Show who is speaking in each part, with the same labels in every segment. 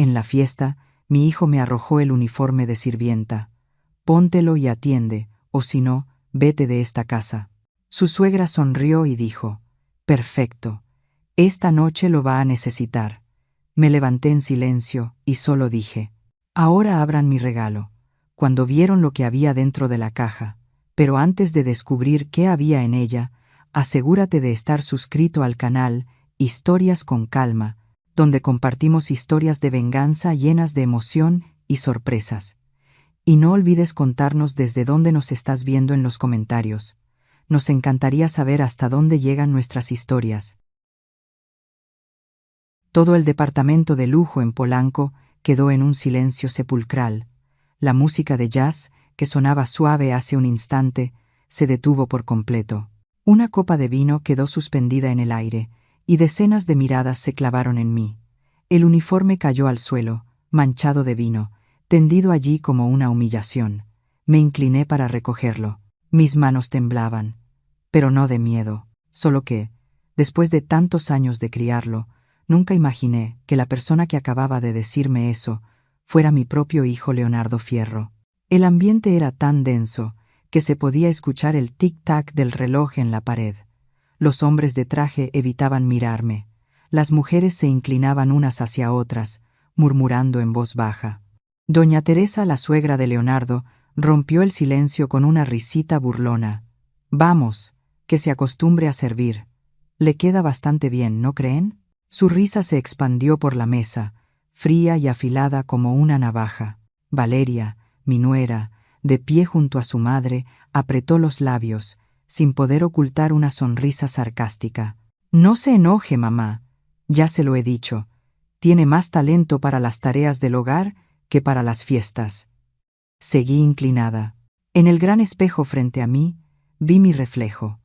Speaker 1: En la fiesta, mi hijo me arrojó el uniforme de sirvienta. Póntelo y atiende, o si no, vete de esta casa. Su suegra sonrió y dijo: perfecto. Esta noche lo va a necesitar. Me levanté en silencio y solo dije: ahora abran mi regalo. Cuando vieron lo que había dentro de la caja, pero antes de descubrir qué había en ella, asegúrate de estar suscrito al canal Historias con Calma, donde compartimos historias de venganza llenas de emoción y sorpresas. Y no olvides contarnos desde dónde nos estás viendo en los comentarios. Nos encantaría saber hasta dónde llegan nuestras historias. Todo el departamento de lujo en Polanco quedó en un silencio sepulcral. La música de jazz, que sonaba suave hace un instante, se detuvo por completo. Una copa de vino quedó suspendida en el aire, y decenas de miradas se clavaron en mí. El uniforme cayó al suelo, manchado de vino, tendido allí como una humillación. Me incliné para recogerlo. Mis manos temblaban, pero no de miedo, solo que, después de tantos años de criarlo, nunca imaginé que la persona que acababa de decirme eso fuera mi propio hijo Leonardo Fierro. El ambiente era tan denso que se podía escuchar el tic-tac del reloj en la pared. Los hombres de traje evitaban mirarme. Las mujeres se inclinaban unas hacia otras, murmurando en voz baja. Doña Teresa, la suegra de Leonardo, rompió el silencio con una risita burlona. Vamos, que se acostumbre a servir. Le queda bastante bien, ¿no creen? Su risa se expandió por la mesa, fría y afilada como una navaja. Valeria, mi nuera, de pie junto a su madre, apretó los labios, sin poder ocultar una sonrisa sarcástica. No se enoje, mamá. Ya se lo he dicho. Tiene más talento para las tareas del hogar que para las fiestas. Seguí inclinada. En el gran espejo frente a mí, vi mi reflejo.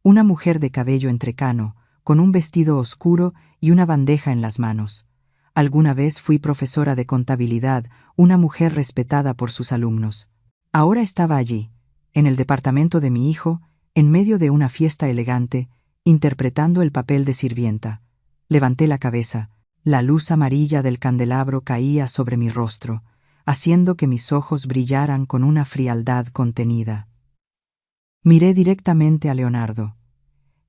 Speaker 1: Una mujer de cabello entrecano, con un vestido oscuro y una bandeja en las manos. Alguna vez fui profesora de contabilidad, una mujer respetada por sus alumnos. Ahora estaba allí, en el departamento de mi hijo, en medio de una fiesta elegante, interpretando el papel de sirvienta. Levanté la cabeza. La luz amarilla del candelabro caía sobre mi rostro, haciendo que mis ojos brillaran con una frialdad contenida. Miré directamente a Leonardo.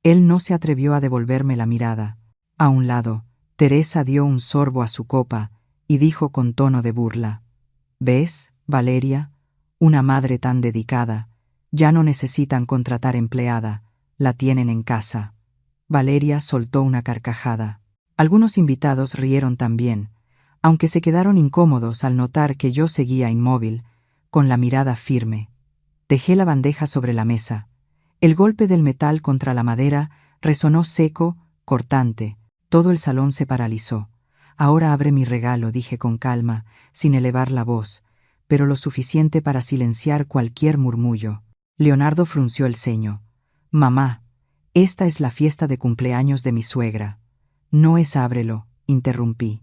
Speaker 1: Él no se atrevió a devolverme la mirada. A un lado, Teresa dio un sorbo a su copa y dijo con tono de burla: ¿ves, Valeria? Una madre tan dedicada. Ya no necesitan contratar empleada, la tienen en casa. Valeria soltó una carcajada. Algunos invitados rieron también, aunque se quedaron incómodos al notar que yo seguía inmóvil, con la mirada firme. Dejé la bandeja sobre la mesa. El golpe del metal contra la madera resonó seco, cortante. Todo el salón se paralizó. Ahora abre mi regalo, dije con calma, sin elevar la voz, pero lo suficiente para silenciar cualquier murmullo. Leonardo frunció el ceño. Mamá, esta es la fiesta de cumpleaños de mi suegra. No es ábrelo, interrumpí.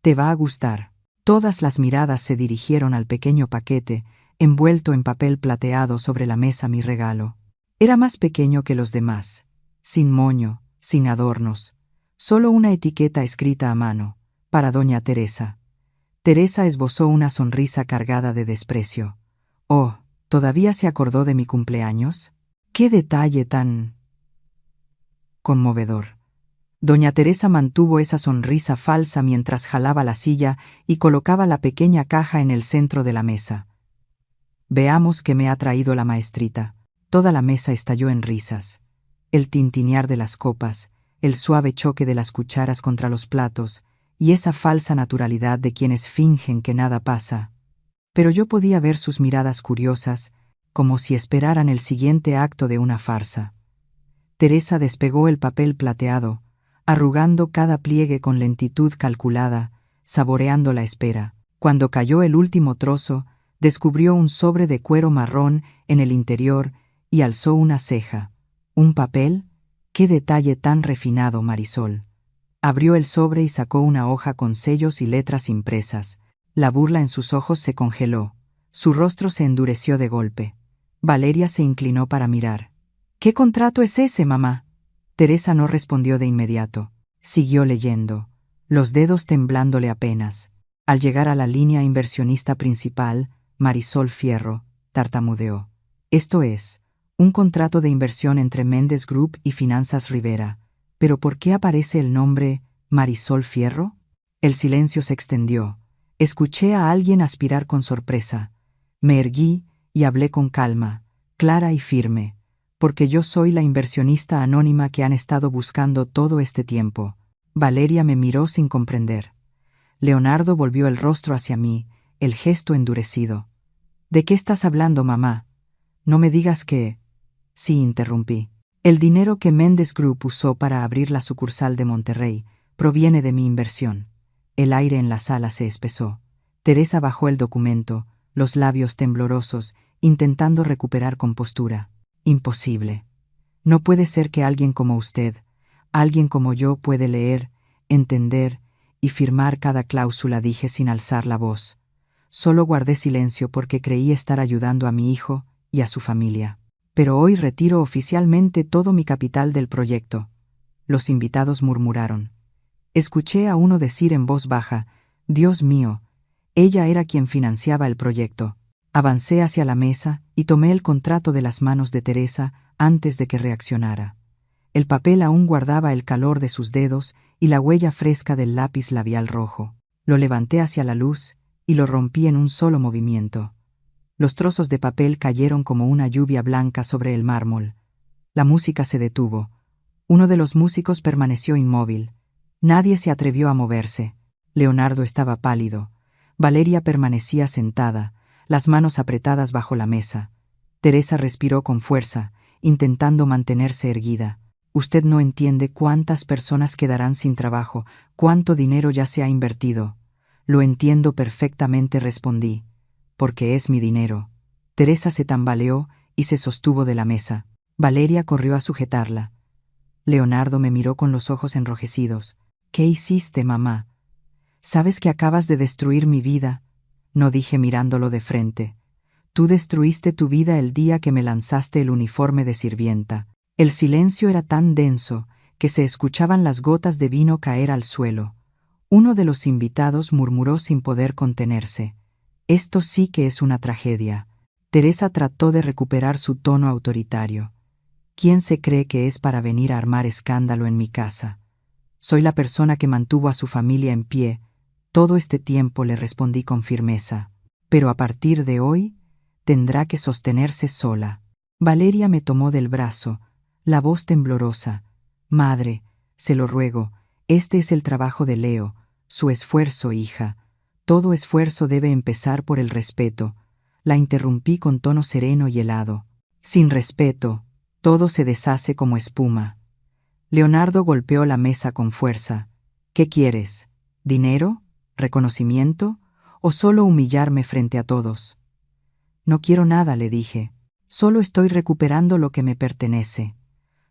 Speaker 1: Te va a gustar. Todas las miradas se dirigieron al pequeño paquete, envuelto en papel plateado sobre la mesa mi regalo. Era más pequeño que los demás, sin moño, sin adornos, solo una etiqueta escrita a mano, para doña Teresa. Teresa esbozó una sonrisa cargada de desprecio. Oh, ¿todavía se acordó de mi cumpleaños? ¡Qué detalle tan conmovedor! Doña Teresa mantuvo esa sonrisa falsa mientras jalaba la silla y colocaba la pequeña caja en el centro de la mesa. Veamos qué me ha traído la maestrita. Toda la mesa estalló en risas. El tintinear de las copas, el suave choque de las cucharas contra los platos y esa falsa naturalidad de quienes fingen que nada pasa. Pero yo podía ver sus miradas curiosas, como si esperaran el siguiente acto de una farsa. Teresa despegó el papel plateado, arrugando cada pliegue con lentitud calculada, saboreando la espera. Cuando cayó el último trozo, descubrió un sobre de cuero marrón en el interior y alzó una ceja. ¿Un papel? ¡Qué detalle tan refinado, Marisol! Abrió el sobre y sacó una hoja con sellos y letras impresas. La burla en sus ojos se congeló. Su rostro se endureció de golpe. Valeria se inclinó para mirar. ¿Qué contrato es ese, mamá? Teresa no respondió de inmediato. Siguió leyendo, los dedos temblándole apenas. Al llegar a la línea inversionista principal, Marisol Fierro tartamudeó. Esto es, un contrato de inversión entre Méndez Group y Finanzas Rivera. ¿Pero por qué aparece el nombre Marisol Fierro? El silencio se extendió. Escuché a alguien aspirar con sorpresa. Me erguí y hablé con calma, clara y firme, porque yo soy la inversionista anónima que han estado buscando todo este tiempo. Valeria me miró sin comprender. Leonardo volvió el rostro hacia mí, el gesto endurecido. ¿De qué estás hablando, mamá? No me digas que... Sí, interrumpí. El dinero que Méndez Group usó para abrir la sucursal de Monterrey proviene de mi inversión. El aire en la sala se espesó. Teresa bajó el documento, los labios temblorosos, intentando recuperar compostura. Imposible. No puede ser que alguien como usted, alguien como yo puede leer, entender y firmar cada cláusula, dije sin alzar la voz. Solo guardé silencio porque creí estar ayudando a mi hijo y a su familia. Pero hoy retiro oficialmente todo mi capital del proyecto. Los invitados murmuraron. Escuché a uno decir en voz baja, Dios mío, ella era quien financiaba el proyecto. Avancé hacia la mesa y tomé el contrato de las manos de Teresa antes de que reaccionara. El papel aún guardaba el calor de sus dedos y la huella fresca del lápiz labial rojo. Lo levanté hacia la luz y lo rompí en un solo movimiento. Los trozos de papel cayeron como una lluvia blanca sobre el mármol. La música se detuvo. Uno de los músicos permaneció inmóvil. Nadie se atrevió a moverse. Leonardo estaba pálido. Valeria permanecía sentada, las manos apretadas bajo la mesa. Teresa respiró con fuerza, intentando mantenerse erguida. Usted no entiende cuántas personas quedarán sin trabajo, cuánto dinero ya se ha invertido. Lo entiendo perfectamente, respondí. Porque es mi dinero. Teresa se tambaleó y se sostuvo de la mesa. Valeria corrió a sujetarla. Leonardo me miró con los ojos enrojecidos. ¿Qué hiciste, mamá? ¿Sabes que acabas de destruir mi vida? No, dije mirándolo de frente. Tú destruiste tu vida el día que me lanzaste el uniforme de sirvienta. El silencio era tan denso que se escuchaban las gotas de vino caer al suelo. Uno de los invitados murmuró sin poder contenerse. Esto sí que es una tragedia. Teresa trató de recuperar su tono autoritario. ¿Quién se cree que es para venir a armar escándalo en mi casa? Soy la persona que mantuvo a su familia en pie. Todo este tiempo, le respondí con firmeza. Pero a partir de hoy, tendrá que sostenerse sola. Valeria me tomó del brazo, la voz temblorosa. Madre, se lo ruego, este es el trabajo de Leo, su esfuerzo, hija. Todo esfuerzo debe empezar por el respeto. La interrumpí con tono sereno y helado. Sin respeto, todo se deshace como espuma. Leonardo golpeó la mesa con fuerza. ¿Qué quieres? ¿Dinero? ¿Reconocimiento? ¿O solo humillarme frente a todos? No quiero nada, le dije. Solo estoy recuperando lo que me pertenece.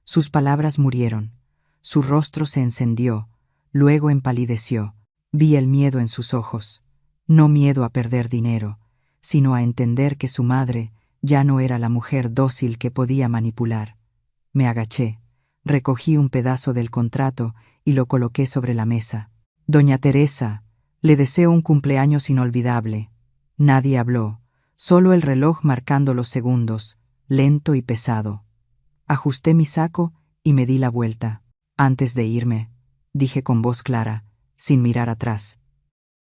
Speaker 1: Sus palabras murieron. Su rostro se encendió, luego empalideció. Vi el miedo en sus ojos. No miedo a perder dinero, sino a entender que su madre ya no era la mujer dócil que podía manipular. Me agaché, recogí un pedazo del contrato y lo coloqué sobre la mesa. Doña Teresa, le deseo un cumpleaños inolvidable. Nadie habló, solo el reloj marcando los segundos, lento y pesado. Ajusté mi saco y me di la vuelta. Antes de irme, dije con voz clara, sin mirar atrás.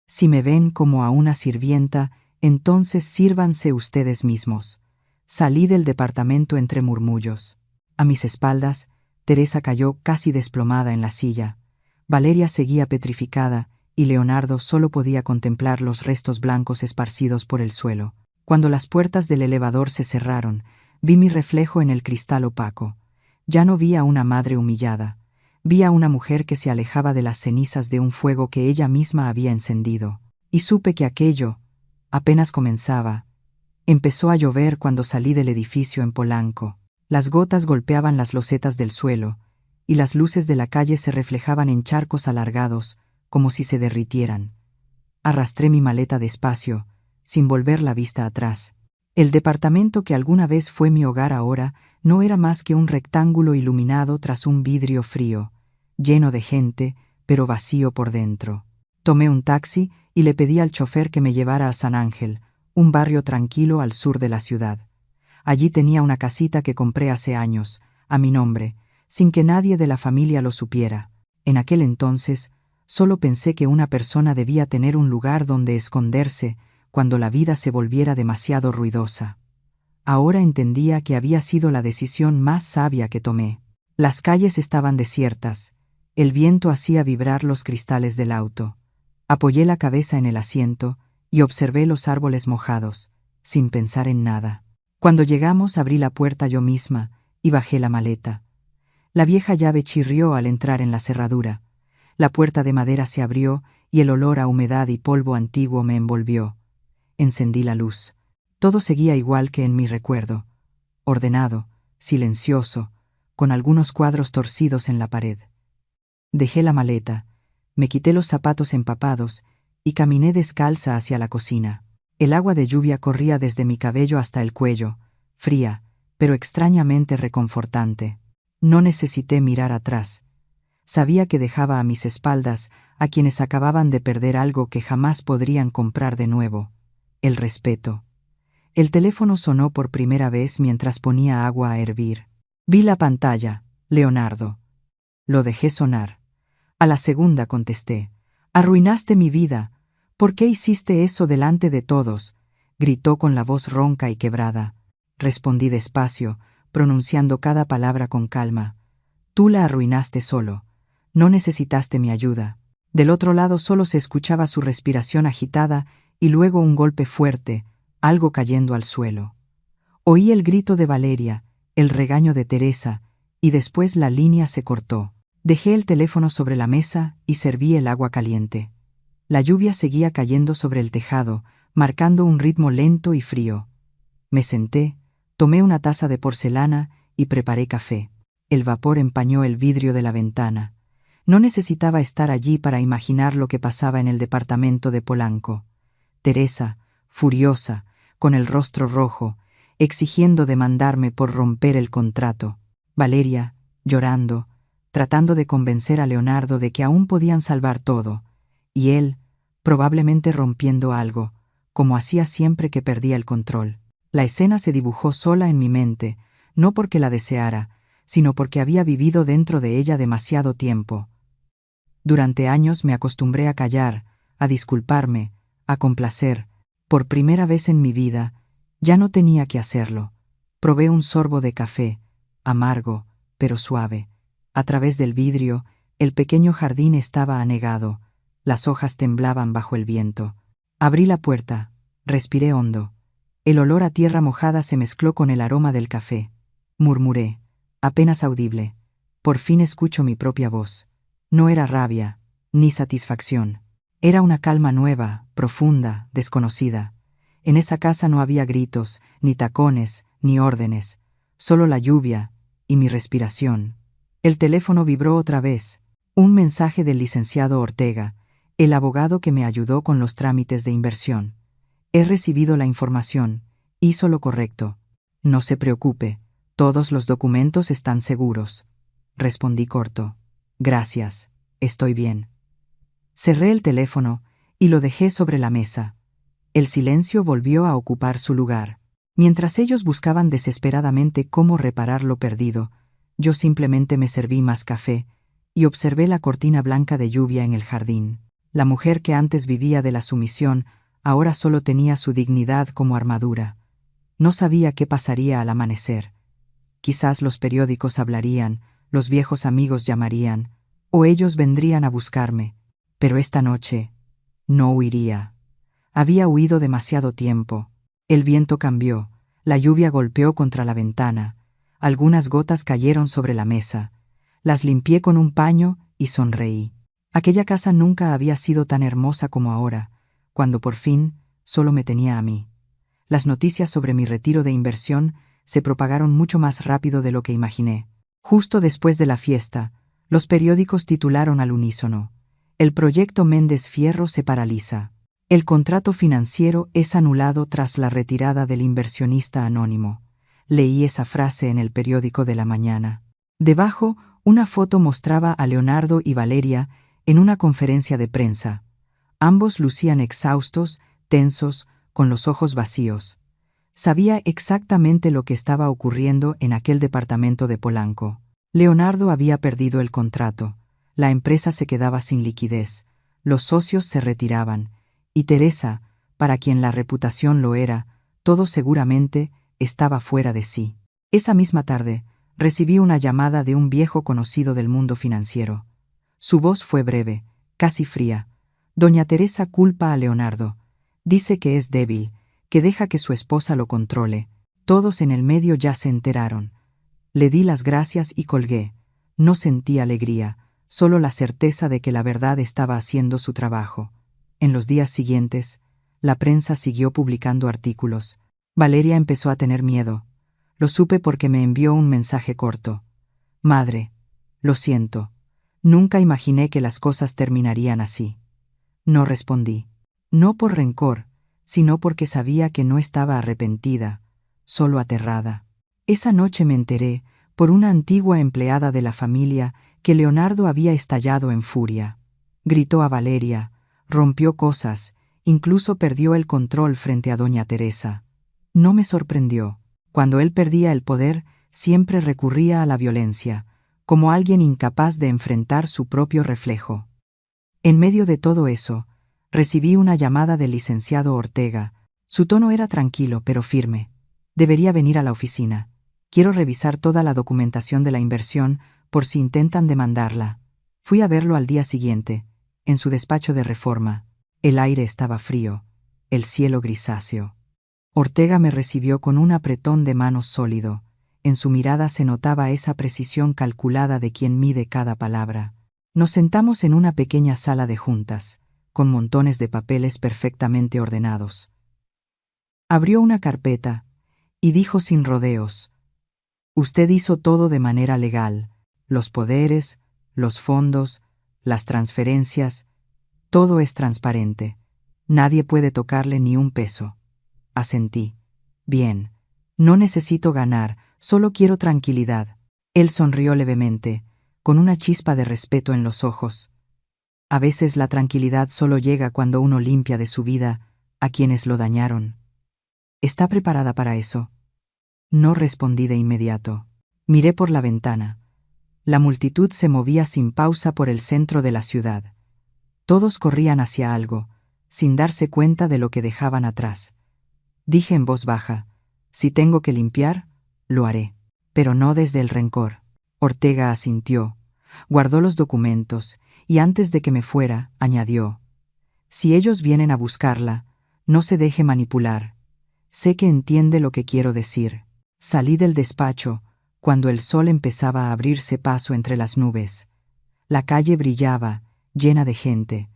Speaker 1: Si me ven como a una sirvienta, entonces sírvanse ustedes mismos. Salí del departamento entre murmullos. A mis espaldas, Teresa cayó casi desplomada en la silla. Valeria seguía petrificada y Leonardo solo podía contemplar los restos blancos esparcidos por el suelo. Cuando las puertas del elevador se cerraron, vi mi reflejo en el cristal opaco. Ya no vi a una madre humillada. Vi a una mujer que se alejaba de las cenizas de un fuego que ella misma había encendido. Y supe que aquello apenas comenzaba. Empezó a llover cuando salí del edificio en Polanco. Las gotas golpeaban las losetas del suelo, y las luces de la calle se reflejaban en charcos alargados, como si se derritieran. Arrastré mi maleta despacio, sin volver la vista atrás. El departamento que alguna vez fue mi hogar ahora no era más que un rectángulo iluminado tras un vidrio frío, lleno de gente, pero vacío por dentro. Tomé un taxi y le pedí al chofer que me llevara a San Ángel, un barrio tranquilo al sur de la ciudad. Allí tenía una casita que compré hace años, a mi nombre, sin que nadie de la familia lo supiera. En aquel entonces, solo pensé que una persona debía tener un lugar donde esconderse cuando la vida se volviera demasiado ruidosa. Ahora entendía que había sido la decisión más sabia que tomé. Las calles estaban desiertas, el viento hacía vibrar los cristales del auto. Apoyé la cabeza en el asiento y observé los árboles mojados, sin pensar en nada. Cuando llegamos abrí la puerta yo misma y bajé la maleta. La vieja llave chirrió al entrar en la cerradura. La puerta de madera se abrió y el olor a humedad y polvo antiguo me envolvió. Encendí la luz. Todo seguía igual que en mi recuerdo, ordenado, silencioso, con algunos cuadros torcidos en la pared. Dejé la maleta, me quité los zapatos empapados y caminé descalza hacia la cocina. El agua de lluvia corría desde mi cabello hasta el cuello, fría, pero extrañamente reconfortante. No necesité mirar atrás. Sabía que dejaba a mis espaldas a quienes acababan de perder algo que jamás podrían comprar de nuevo: el respeto. El teléfono sonó por primera vez mientras ponía agua a hervir. Vi la pantalla, Leonardo. Lo dejé sonar. A la segunda contesté: «Arruinaste mi vida. ¿Por qué hiciste eso delante de todos?», gritó con la voz ronca y quebrada. Respondí despacio, pronunciando cada palabra con calma: «Tú la arruinaste solo. No necesitaste mi ayuda». Del otro lado solo se escuchaba su respiración agitada y luego un golpe fuerte, algo cayendo al suelo. Oí el grito de Valeria, el regaño de Teresa, y después la línea se cortó. Dejé el teléfono sobre la mesa y serví el agua caliente. La lluvia seguía cayendo sobre el tejado, marcando un ritmo lento y frío. Me senté, tomé una taza de porcelana y preparé café. El vapor empañó el vidrio de la ventana. No necesitaba estar allí para imaginar lo que pasaba en el departamento de Polanco. Teresa, furiosa, con el rostro rojo, exigiendo demandarme por romper el contrato. Valeria, llorando, tratando de convencer a Leonardo de que aún podían salvar todo. Y él, probablemente rompiendo algo, como hacía siempre que perdía el control. La escena se dibujó sola en mi mente, no porque la deseara, sino porque había vivido dentro de ella demasiado tiempo. Durante años me acostumbré a callar, a disculparme, a complacer. Por primera vez en mi vida, ya no tenía que hacerlo. Probé un sorbo de café, amargo, pero suave. A través del vidrio, el pequeño jardín estaba anegado. Las hojas temblaban bajo el viento. Abrí la puerta, respiré hondo. El olor a tierra mojada se mezcló con el aroma del café. Murmuré, apenas audible: «Por fin escucho mi propia voz». No era rabia, ni satisfacción. Era una calma nueva, profunda, desconocida. En esa casa no había gritos, ni tacones, ni órdenes, solo la lluvia y mi respiración. El teléfono vibró otra vez. Un mensaje del licenciado Ortega, el abogado que me ayudó con los trámites de inversión. «He recibido la información. Hizo lo correcto. No se preocupe, todos los documentos están seguros». Respondí corto: «Gracias, estoy bien». Cerré el teléfono y lo dejé sobre la mesa. El silencio volvió a ocupar su lugar. Mientras ellos buscaban desesperadamente cómo reparar lo perdido, yo simplemente me serví más café y observé la cortina blanca de lluvia en el jardín. La mujer que antes vivía de la sumisión ahora solo tenía su dignidad como armadura. No sabía qué pasaría al amanecer. Quizás los periódicos hablarían, los viejos amigos llamarían, o ellos vendrían a buscarme. Pero esta noche no huiría. Había huido demasiado tiempo. El viento cambió, la lluvia golpeó contra la ventana, algunas gotas cayeron sobre la mesa. Las limpié con un paño y sonreí. Aquella casa nunca había sido tan hermosa como ahora, cuando por fin solo me tenía a mí. Las noticias sobre mi retiro de inversión se propagaron mucho más rápido de lo que imaginé. Justo después de la fiesta, los periódicos titularon al unísono: «El proyecto Méndez Fierro se paraliza. El contrato financiero es anulado tras la retirada del inversionista anónimo». Leí esa frase en el periódico de la mañana. Debajo, una foto mostraba a Leonardo y Valeria en una conferencia de prensa. Ambos lucían exhaustos, tensos, con los ojos vacíos. Sabía exactamente lo que estaba ocurriendo en aquel departamento de Polanco. Leonardo había perdido el contrato, la empresa se quedaba sin liquidez, los socios se retiraban, y Teresa, para quien la reputación lo era, todo seguramente estaba fuera de sí. Esa misma tarde, recibí una llamada de un viejo conocido del mundo financiero. Su voz fue breve, casi fría. Doña Teresa culpa a Leonardo. Dice que es débil, que deja que su esposa lo controle. Todos en el medio ya se enteraron. Le di las gracias y colgué. No sentí alegría, solo la certeza de que la verdad estaba haciendo su trabajo. En los días siguientes, la prensa siguió publicando artículos. Valeria empezó a tener miedo. Lo supe porque me envió un mensaje corto. Madre, lo siento. Nunca imaginé que las cosas terminarían así. No respondí. No por rencor, sino porque sabía que no estaba arrepentida, solo aterrada. Esa noche me enteré, por una antigua empleada de la familia, que Leonardo había estallado en furia. Gritó a Valeria, rompió cosas, incluso perdió el control frente a doña Teresa. No me sorprendió. Cuando él perdía el poder, siempre recurría a la violencia, como alguien incapaz de enfrentar su propio reflejo. En medio de todo eso, recibí una llamada del licenciado Ortega. Su tono era tranquilo pero firme. Debería venir a la oficina. Quiero revisar toda la documentación de la inversión por si intentan demandarla. Fui a verlo al día siguiente, en su despacho de reforma. El aire estaba frío, el cielo grisáceo. Ortega me recibió con un apretón de manos sólido. En su mirada se notaba esa precisión calculada de quien mide cada palabra. Nos sentamos en una pequeña sala de juntas, con montones de papeles perfectamente ordenados. Abrió una carpeta y dijo sin rodeos: «Usted hizo todo de manera legal, los poderes, los fondos, las transferencias, todo es transparente. Nadie puede tocarle ni un peso». Asentí. Bien. No necesito ganar, solo quiero tranquilidad. Él sonrió levemente, con una chispa de respeto en los ojos. A veces la tranquilidad solo llega cuando uno limpia de su vida a quienes lo dañaron. ¿Está preparada para eso? No respondí de inmediato. Miré por la ventana. La multitud se movía sin pausa por el centro de la ciudad. Todos corrían hacia algo, sin darse cuenta de lo que dejaban atrás. Dije en voz baja: «Si tengo que limpiar, lo haré, pero no desde el rencor». Ortega asintió, guardó los documentos y antes de que me fuera, añadió: «Si ellos vienen a buscarla, no se deje manipular. Sé que entiende lo que quiero decir». Salí del despacho cuando el sol empezaba a abrirse paso entre las nubes. La calle brillaba, llena de gente,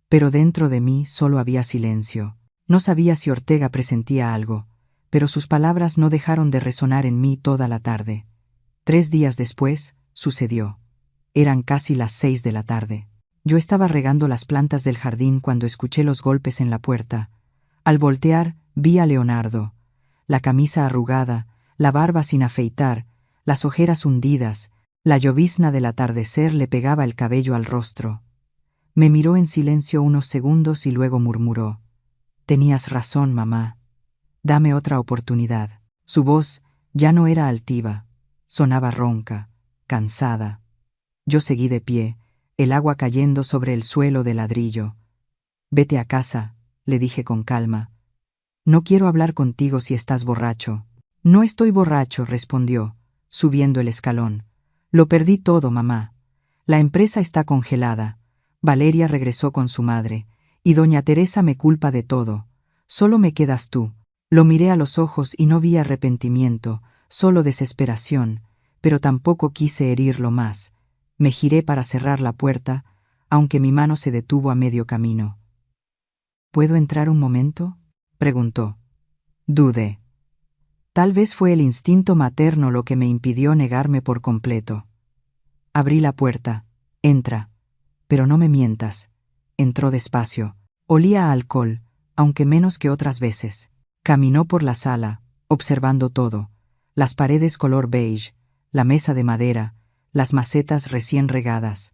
Speaker 1: pero dentro de mí solo había silencio. No sabía si Ortega presentía algo, pero sus palabras no dejaron de resonar en mí toda la tarde. 3 días después, sucedió. Eran casi las 6 de la tarde. Yo estaba regando las plantas del jardín cuando escuché los golpes en la puerta. Al voltear, vi a Leonardo. La camisa arrugada, la barba sin afeitar, las ojeras hundidas, la llovizna del atardecer le pegaba el cabello al rostro. Me miró en silencio unos segundos y luego murmuró: «Tenías razón, mamá. Dame otra oportunidad». Su voz ya no era altiva, sonaba ronca, cansada. Yo seguí de pie, el agua cayendo sobre el suelo de ladrillo. «Vete a casa», le dije con calma. «No quiero hablar contigo si estás borracho». «No estoy borracho», respondió, subiendo el escalón. «Lo perdí todo, mamá. La empresa está congelada. Valeria regresó con su madre, y doña Teresa me culpa de todo. Solo me quedas tú». Lo miré a los ojos y no vi arrepentimiento, solo desesperación, pero tampoco quise herirlo más. Me giré para cerrar la puerta, aunque mi mano se detuvo a medio camino. «¿Puedo entrar un momento?», preguntó. Dudé. Tal vez fue el instinto materno lo que me impidió negarme por completo. Abrí la puerta. «Entra. Pero no me mientas». Entró despacio. Olía a alcohol, aunque menos que otras veces. Caminó por la sala, observando todo. Las paredes color beige, la mesa de madera, las macetas recién regadas.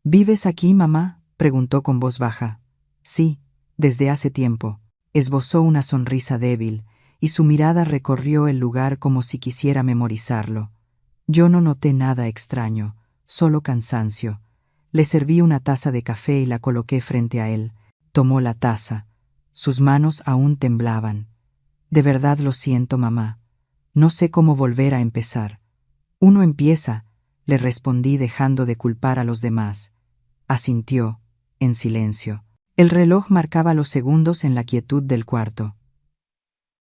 Speaker 1: «¿Vives aquí, mamá?», preguntó con voz baja. Sí, desde hace tiempo. Esbozó una sonrisa débil, y su mirada recorrió el lugar como si quisiera memorizarlo. Yo no noté nada extraño, solo cansancio. Le serví una taza de café y la coloqué frente a él. Tomó la taza. Sus manos aún temblaban. De verdad lo siento, mamá. No sé cómo volver a empezar. Uno empieza, le respondí dejando de culpar a los demás. Asintió, en silencio. El reloj marcaba los segundos en la quietud del cuarto.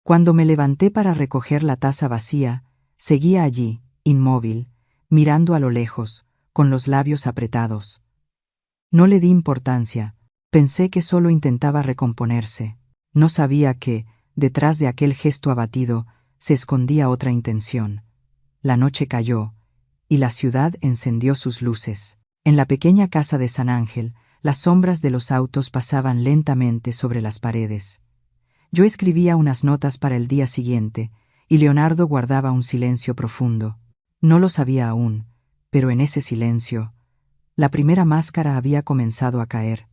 Speaker 1: Cuando me levanté para recoger la taza vacía, seguía allí, inmóvil, mirando a lo lejos, con los labios apretados. No le di importancia, pensé que solo intentaba recomponerse. No sabía que, detrás de aquel gesto abatido, se escondía otra intención. La noche cayó, y la ciudad encendió sus luces. En la pequeña casa de San Ángel, las sombras de los autos pasaban lentamente sobre las paredes. Yo escribía unas notas para el día siguiente, y Leonardo guardaba un silencio profundo. No lo sabía aún, pero en ese silencio, la primera máscara había comenzado a caer.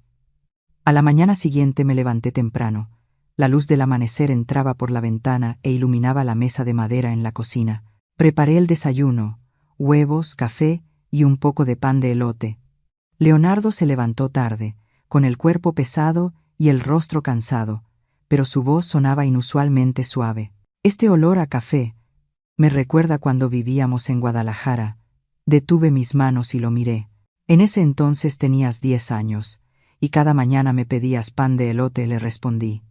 Speaker 1: A la mañana siguiente me levanté temprano. La luz del amanecer entraba por la ventana e iluminaba la mesa de madera en la cocina. Preparé el desayuno, huevos, café y un poco de pan de elote. Leonardo se levantó tarde, con el cuerpo pesado y el rostro cansado, pero su voz sonaba inusualmente suave. Este olor a café me recuerda cuando vivíamos en Guadalajara. Detuve mis manos y lo miré. En ese entonces tenías 10 años, y cada mañana me pedías pan de elote, le respondí.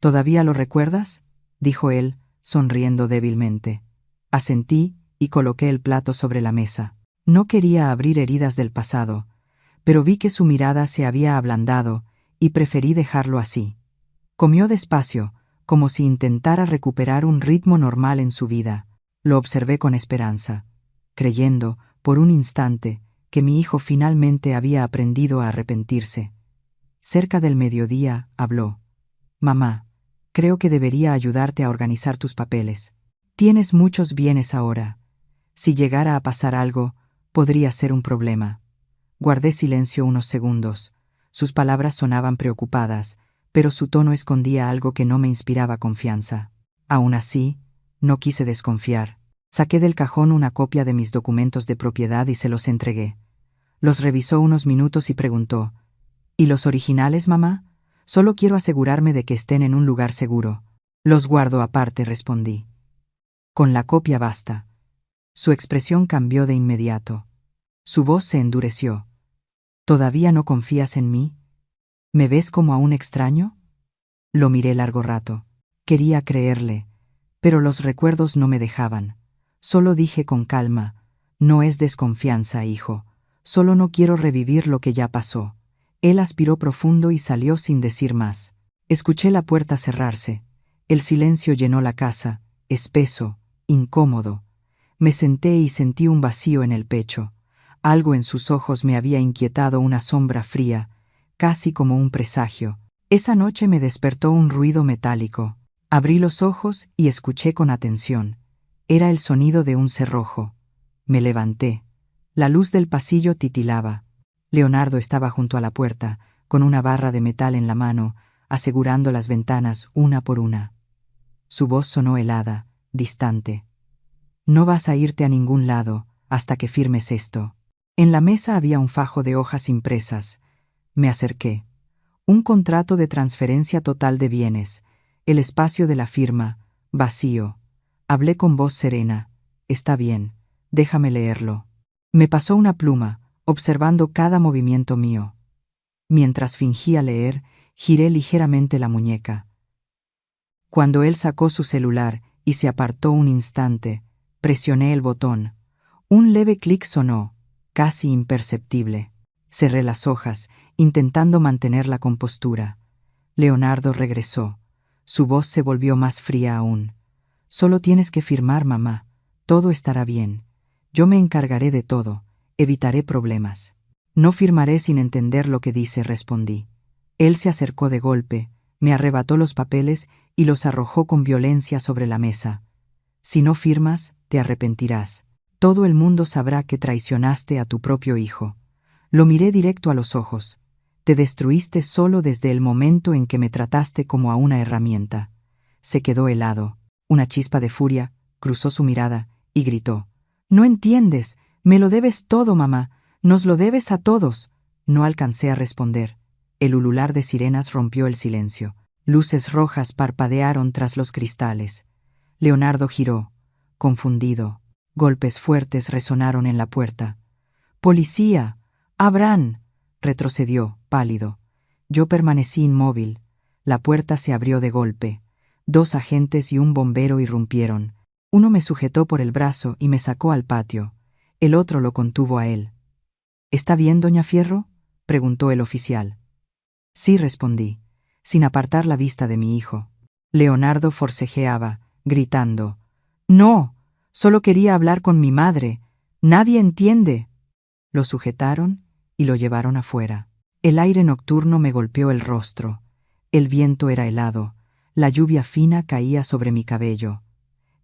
Speaker 1: ¿Todavía lo recuerdas?, dijo él, sonriendo débilmente. Asentí y coloqué el plato sobre la mesa. No quería abrir heridas del pasado, pero vi que su mirada se había ablandado y preferí dejarlo así. Comió despacio, como si intentara recuperar un ritmo normal en su vida. Lo observé con esperanza, creyendo, por un instante, que mi hijo finalmente había aprendido a arrepentirse. Cerca del mediodía, habló. Mamá, creo que debería ayudarte a organizar tus papeles. Tienes muchos bienes ahora. Si llegara a pasar algo, podría ser un problema. Guardé silencio unos segundos. Sus palabras sonaban preocupadas, pero su tono escondía algo que no me inspiraba confianza. Aún así, no quise desconfiar. Saqué del cajón una copia de mis documentos de propiedad y se los entregué. Los revisó unos minutos y preguntó, ¿y los originales, mamá? Solo quiero asegurarme de que estén en un lugar seguro. Los guardo aparte, respondí. Con la copia basta. Su expresión cambió de inmediato. Su voz se endureció. ¿Todavía no confías en mí? ¿Me ves como a un extraño? Lo miré largo rato. Quería creerle, pero los recuerdos no me dejaban. Solo dije con calma, no es desconfianza, hijo. Solo no quiero revivir lo que ya pasó. Él aspiró profundo y salió sin decir más. Escuché la puerta cerrarse. El silencio llenó la casa, espeso, incómodo. Me senté y sentí un vacío en el pecho. Algo en sus ojos me había inquietado, una sombra fría, casi como un presagio. Esa noche me despertó un ruido metálico. Abrí los ojos y escuché con atención. Era el sonido de un cerrojo. Me levanté. La luz del pasillo titilaba. Leonardo estaba junto a la puerta, con una barra de metal en la mano, asegurando las ventanas una por una. Su voz sonó helada, distante. No vas a irte a ningún lado hasta que firmes esto. En la mesa había un fajo de hojas impresas. Me acerqué. Un contrato de transferencia total de bienes. El espacio de la firma, vacío. Hablé con voz serena. Está bien, déjame leerlo. Me pasó una pluma, observando cada movimiento mío. Mientras fingía leer, giré ligeramente la muñeca. Cuando él sacó su celular y se apartó un instante, presioné el botón. Un leve clic sonó, casi imperceptible. Cerré las hojas, intentando mantener la compostura. Leonardo regresó. Su voz se volvió más fría aún. Solo tienes que firmar, mamá. Todo estará bien. Yo me encargaré de todo. Evitaré problemas. No firmaré sin entender lo que dice, respondí. Él se acercó de golpe, me arrebató los papeles y los arrojó con violencia sobre la mesa. Si no firmas, te arrepentirás. Todo el mundo sabrá que traicionaste a tu propio hijo. Lo miré directo a los ojos. Te destruiste solo desde el momento en que me trataste como a una herramienta. Se quedó helado. Una chispa de furia cruzó su mirada y gritó: «No entiendes. Me lo debes todo, mamá. Nos lo debes a todos». No alcancé a responder. El ulular de sirenas rompió el silencio. Luces rojas parpadearon tras los cristales. Leonardo giró, confundido. Golpes fuertes resonaron en la puerta. «¡Policía! ¡Abran!». Retrocedió, pálido. Yo permanecí inmóvil. La puerta se abrió de golpe. 2 agentes y un bombero irrumpieron. Uno me sujetó por el brazo y me sacó al patio. El otro lo contuvo a él. «¿Está bien, doña Fierro?», preguntó el oficial. «Sí», respondí, sin apartar la vista de mi hijo. Leonardo forcejeaba, gritando: «¡No! Solo quería hablar con mi madre. Nadie entiende». Lo sujetaron y lo llevaron afuera. El aire nocturno me golpeó el rostro. El viento era helado. La lluvia fina caía sobre mi cabello.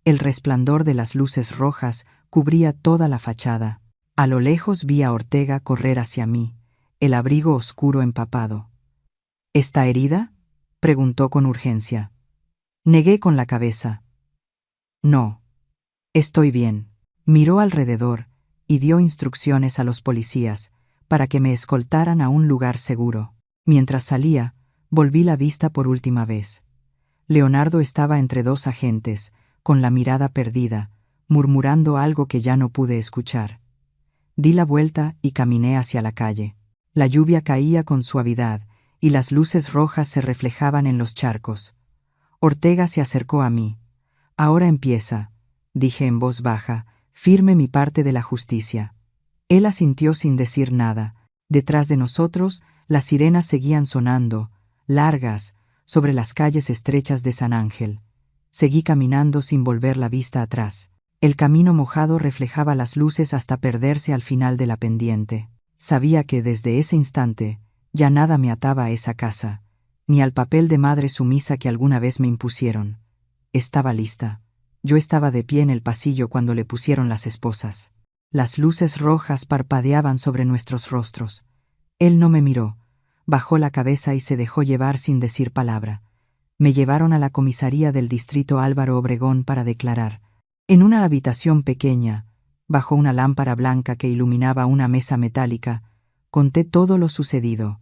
Speaker 1: El resplandor de las luces rojas cubría toda la fachada. A lo lejos vi a Ortega correr hacia mí, el abrigo oscuro empapado. «¿Está herida?», preguntó con urgencia. Negué con la cabeza. «No. Estoy bien». Miró alrededor y dio instrucciones a los policías para que me escoltaran a un lugar seguro. Mientras salía, volví la vista por última vez. Leonardo estaba entre 2 agentes, con la mirada perdida, murmurando algo que ya no pude escuchar. Di la vuelta y caminé hacia la calle. La lluvia caía con suavidad y las luces rojas se reflejaban en los charcos. Ortega se acercó a mí. «Ahora empieza», dije en voz baja, «firme mi parte de la justicia». Él asintió sin decir nada. Detrás de nosotros, las sirenas seguían sonando, largas, sobre las calles estrechas de San Ángel. Seguí caminando sin volver la vista atrás. El camino mojado reflejaba las luces hasta perderse al final de la pendiente. Sabía que desde ese instante ya nada me ataba a esa casa, ni al papel de madre sumisa que alguna vez me impusieron. Estaba lista. Yo estaba de pie en el pasillo cuando le pusieron las esposas. Las luces rojas parpadeaban sobre nuestros rostros. Él no me miró. Bajó la cabeza y se dejó llevar sin decir palabra. Me llevaron a la comisaría del distrito Álvaro Obregón para declarar. En una habitación pequeña, bajo una lámpara blanca que iluminaba una mesa metálica, conté todo lo sucedido.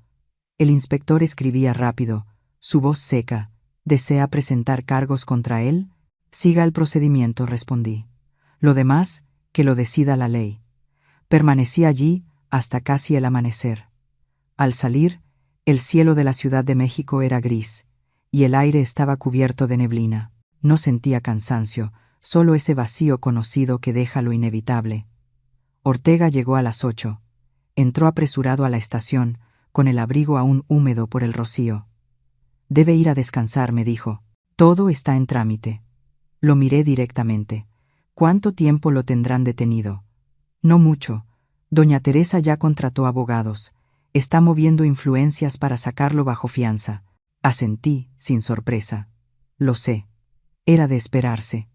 Speaker 1: El inspector escribía rápido, su voz seca. «¿Desea presentar cargos contra él?». «Siga el procedimiento», respondí. «Lo demás, que lo decida la ley». Permanecí allí hasta casi el amanecer. Al salir, el cielo de la Ciudad de México era gris, y el aire estaba cubierto de neblina. No sentía cansancio, solo ese vacío conocido que deja lo inevitable. Ortega llegó a las 8. Entró apresurado a la estación, con el abrigo aún húmedo por el rocío. «Debe ir a descansar», me dijo. «Todo está en trámite». Lo miré directamente. «¿Cuánto tiempo lo tendrán detenido?». «No mucho. Doña Teresa ya contrató abogados. Está moviendo influencias para sacarlo bajo fianza». Asentí, sin sorpresa. «Lo sé. Era de esperarse».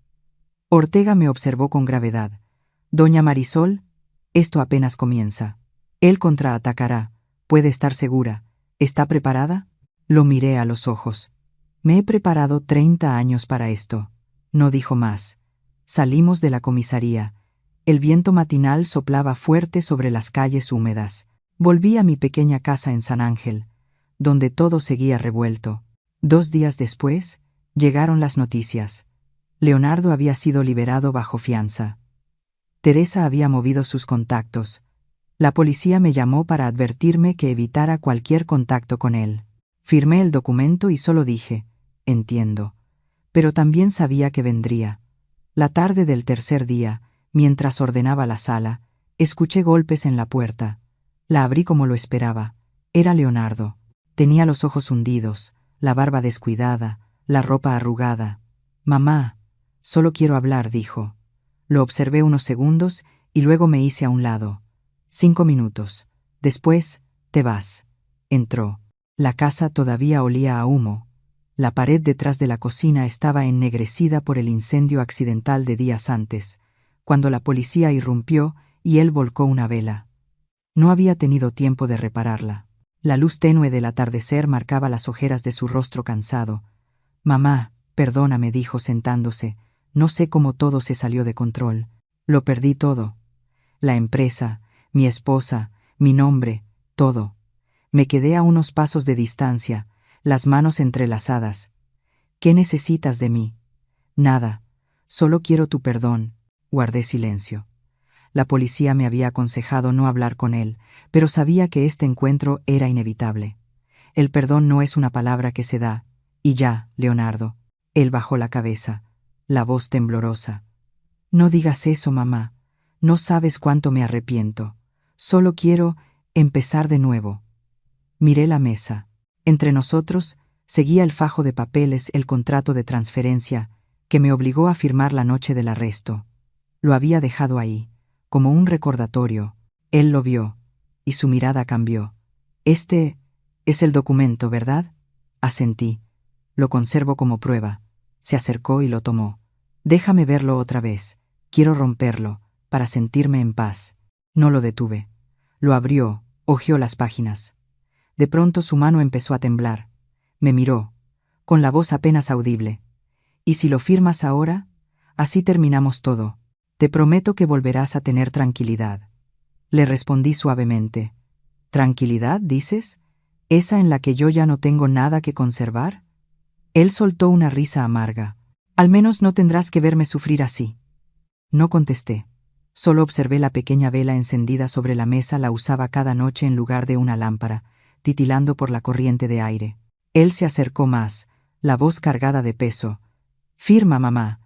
Speaker 1: Ortega me observó con gravedad. «Doña Marisol, esto apenas comienza. Él contraatacará. Puede estar segura. ¿Está preparada?». Lo miré a los ojos. «Me he preparado 30 años para esto». No dijo más. Salimos de la comisaría. El viento matinal soplaba fuerte sobre las calles húmedas. Volví a mi pequeña casa en San Ángel, donde todo seguía revuelto. 2 días después, llegaron las noticias. Leonardo había sido liberado bajo fianza. Teresa había movido sus contactos. La policía me llamó para advertirme que evitara cualquier contacto con él. Firmé el documento y solo dije: «Entiendo». Pero también sabía que vendría. La tarde del tercer día, mientras ordenaba la sala, escuché golpes en la puerta. La abrí como lo esperaba. Era Leonardo. Tenía los ojos hundidos, la barba descuidada, la ropa arrugada. «Mamá, solo quiero hablar», dijo. Lo observé unos segundos y luego me hice a un lado. 5 minutos. Después, «Te vas». Entró. La casa todavía olía a humo. La pared detrás de la cocina estaba ennegrecida por el incendio accidental de días antes, cuando la policía irrumpió y él volcó una vela. No había tenido tiempo de repararla. La luz tenue del atardecer marcaba las ojeras de su rostro cansado. «Mamá, perdóname», dijo sentándose. «No sé cómo todo se salió de control. Lo perdí todo. La empresa, mi esposa, mi nombre, todo. Me quedé a unos pasos de distancia, las manos entrelazadas. ¿Qué necesitas de mí?» «Nada. Solo quiero tu perdón». Guardé silencio. La policía me había aconsejado no hablar con él, pero sabía que este encuentro era inevitable. El perdón no es una palabra que se da. Y ya, Leonardo. Él bajó la cabeza, la voz temblorosa. «No digas eso, mamá. No sabes cuánto me arrepiento. Solo quiero empezar de nuevo». Miré la mesa. Entre nosotros seguía el fajo de papeles, el contrato de transferencia, que me obligó a firmar la noche del arresto. Lo había dejado ahí, como un recordatorio. Él lo vio, y su mirada cambió. «Este es el documento, ¿verdad?». Asentí. «Lo conservo como prueba». Se acercó y lo tomó. «Déjame verlo otra vez. Quiero romperlo, para sentirme en paz». No lo detuve. Lo abrió, hojeó las páginas. De pronto su mano empezó a temblar. Me miró, con la voz apenas audible. «¿Y si lo firmas ahora? Así terminamos todo. Te prometo que volverás a tener tranquilidad». Le respondí suavemente. «¿Tranquilidad, dices? ¿Esa en la que yo ya no tengo nada que conservar?». Él soltó una risa amarga. «Al menos no tendrás que verme sufrir así». No contesté. Solo observé la pequeña vela encendida sobre la mesa. La usaba cada noche en lugar de una lámpara, titilando por la corriente de aire. Él se acercó más, la voz cargada de peso. «Firma, mamá».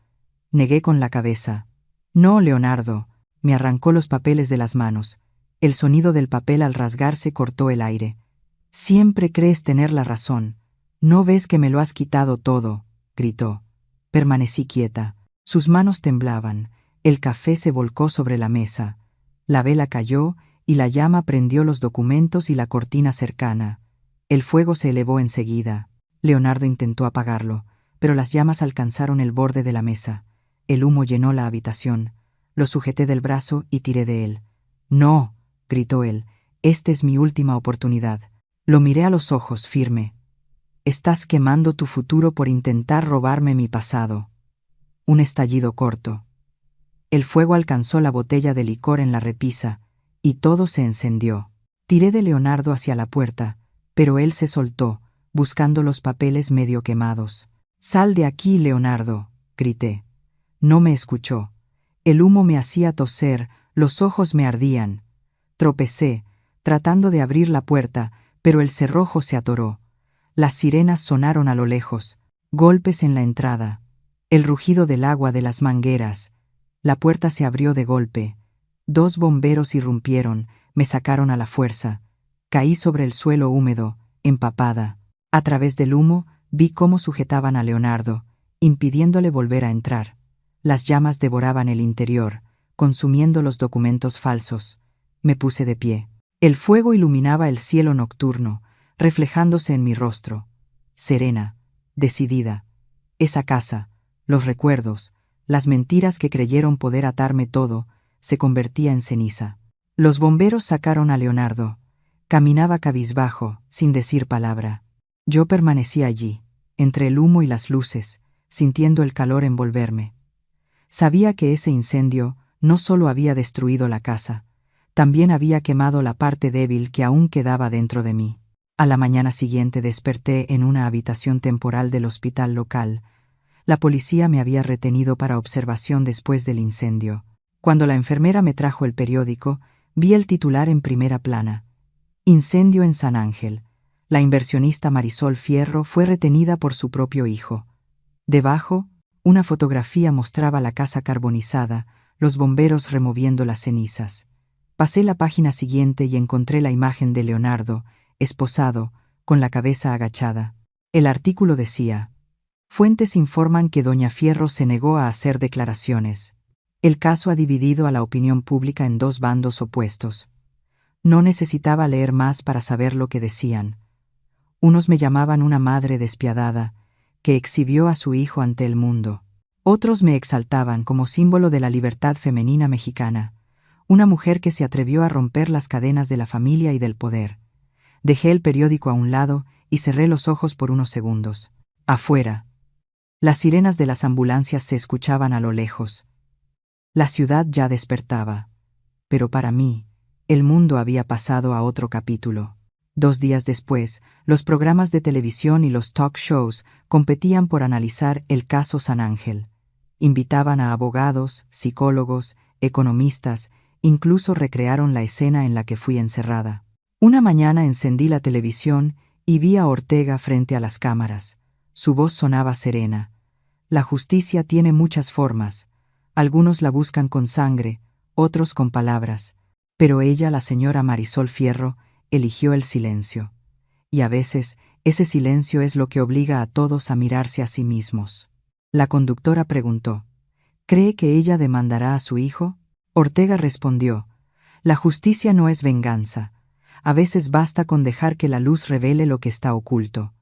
Speaker 1: Negué con la cabeza. «No, Leonardo». Me arrancó los papeles de las manos. El sonido del papel al rasgarse cortó el aire. «Siempre crees tener la razón. ¿No ves que me lo has quitado todo?», gritó. Permanecí quieta. Sus manos temblaban. El café se volcó sobre la mesa. La vela cayó y la llama prendió los documentos y la cortina cercana. El fuego se elevó enseguida. Leonardo intentó apagarlo, pero las llamas alcanzaron el borde de la mesa. El humo llenó la habitación. Lo sujeté del brazo y tiré de él. «No», gritó él, «esta es mi última oportunidad». Lo miré a los ojos, firme. «Estás quemando tu futuro por intentar robarme mi pasado». Un estallido corto. El fuego alcanzó la botella de licor en la repisa, y todo se encendió. Tiré de Leonardo hacia la puerta, pero él se soltó, buscando los papeles medio quemados. «Sal de aquí, Leonardo», grité. No me escuchó. El humo me hacía toser, los ojos me ardían. Tropecé, tratando de abrir la puerta, pero el cerrojo se atoró. Las sirenas sonaron a lo lejos, golpes en la entrada, el rugido del agua de las mangueras. La puerta se abrió de golpe. 2 bomberos irrumpieron, me sacaron a la fuerza. Caí sobre el suelo húmedo, empapada. A través del humo vi cómo sujetaban a Leonardo, impidiéndole volver a entrar. Las llamas devoraban el interior, consumiendo los documentos falsos. Me puse de pie. El fuego iluminaba el cielo nocturno, reflejándose en mi rostro. Serena, decidida. Esa casa, los recuerdos, las mentiras que creyeron poder atarme todo, se convertía en ceniza. Los bomberos sacaron a Leonardo. Caminaba cabizbajo, sin decir palabra. Yo permanecí allí, entre el humo y las luces, sintiendo el calor envolverme. Sabía que ese incendio no solo había destruido la casa, también había quemado la parte débil que aún quedaba dentro de mí. A la mañana siguiente desperté en una habitación temporal del hospital local. La policía me había retenido para observación después del incendio. Cuando la enfermera me trajo el periódico, vi el titular en primera plana. «Incendio en San Ángel. La inversionista Marisol Fierro fue retenida por su propio hijo». Debajo, una fotografía mostraba la casa carbonizada, los bomberos removiendo las cenizas. Pasé la página siguiente y encontré la imagen de Leonardo, esposado, con la cabeza agachada. El artículo decía: «Fuentes informan que doña Fierro se negó a hacer declaraciones». El caso ha dividido a la opinión pública en 2 bandos opuestos. No necesitaba leer más para saber lo que decían. Unos me llamaban una madre despiadada, que exhibió a su hijo ante el mundo. Otros me exaltaban como símbolo de la libertad femenina mexicana, una mujer que se atrevió a romper las cadenas de la familia y del poder. Dejé el periódico a un lado y cerré los ojos por unos segundos. Afuera. Las sirenas de las ambulancias se escuchaban a lo lejos. La ciudad ya despertaba. Pero para mí, el mundo había pasado a otro capítulo. 2 días después, los programas de televisión y los talk shows competían por analizar el caso San Ángel. Invitaban a abogados, psicólogos, economistas, incluso recrearon la escena en la que fui encerrada. Una mañana encendí la televisión y vi a Ortega frente a las cámaras. Su voz sonaba serena. La justicia tiene muchas formas. Algunos la buscan con sangre, otros con palabras. Pero ella, la señora Marisol Fierro, eligió el silencio. Y a veces, ese silencio es lo que obliga a todos a mirarse a sí mismos. La conductora preguntó, ¿cree que ella demandará a su hijo? Ortega respondió, la justicia no es venganza. A veces basta con dejar que la luz revele lo que está oculto.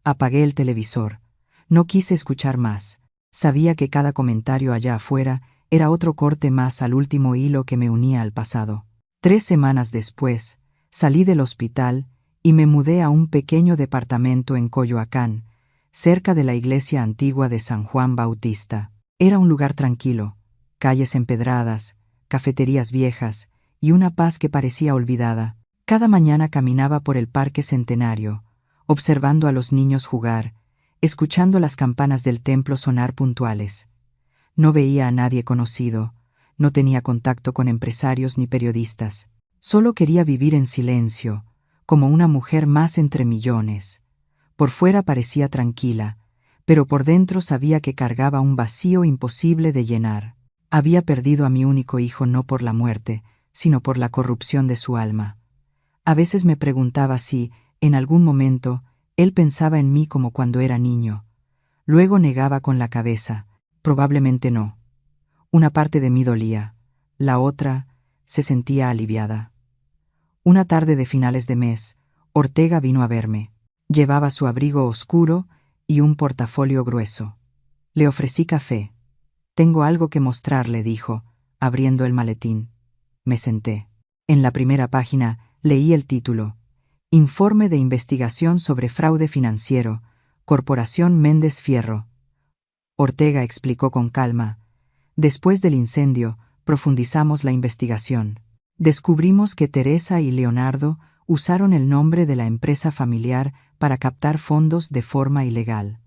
Speaker 1: Apagué el televisor. No quise escuchar más. Sabía que cada comentario allá afuera era otro corte más al último hilo que me unía al pasado. 3 semanas después, salí del hospital y me mudé a un pequeño departamento en Coyoacán, cerca de la iglesia antigua de San Juan Bautista. Era un lugar tranquilo, calles empedradas, cafeterías viejas y una paz que parecía olvidada. Cada mañana caminaba por el Parque Centenario, observando a los niños jugar, escuchando las campanas del templo sonar puntuales. No veía a nadie conocido, no tenía contacto con empresarios ni periodistas. Solo quería vivir en silencio, como una mujer más entre millones. Por fuera parecía tranquila, pero por dentro sabía que cargaba un vacío imposible de llenar. Había perdido a mi único hijo no por la muerte, sino por la corrupción de su alma. A veces me preguntaba si, en algún momento, él pensaba en mí como cuando era niño. Luego negaba con la cabeza, probablemente no. Una parte de mí dolía, la otra se sentía aliviada. Una tarde de finales de mes, Ortega vino a verme. Llevaba su abrigo oscuro y un portafolio grueso. Le ofrecí café. Tengo algo que mostrarle, dijo, abriendo el maletín. Me senté. En la primera página leí el título: Informe de investigación sobre fraude financiero, Corporación Méndez Fierro. Ortega explicó con calma. Después del incendio, profundizamos la investigación. Descubrimos que Teresa y Leonardo usaron el nombre de la empresa familiar para captar fondos de forma ilegal.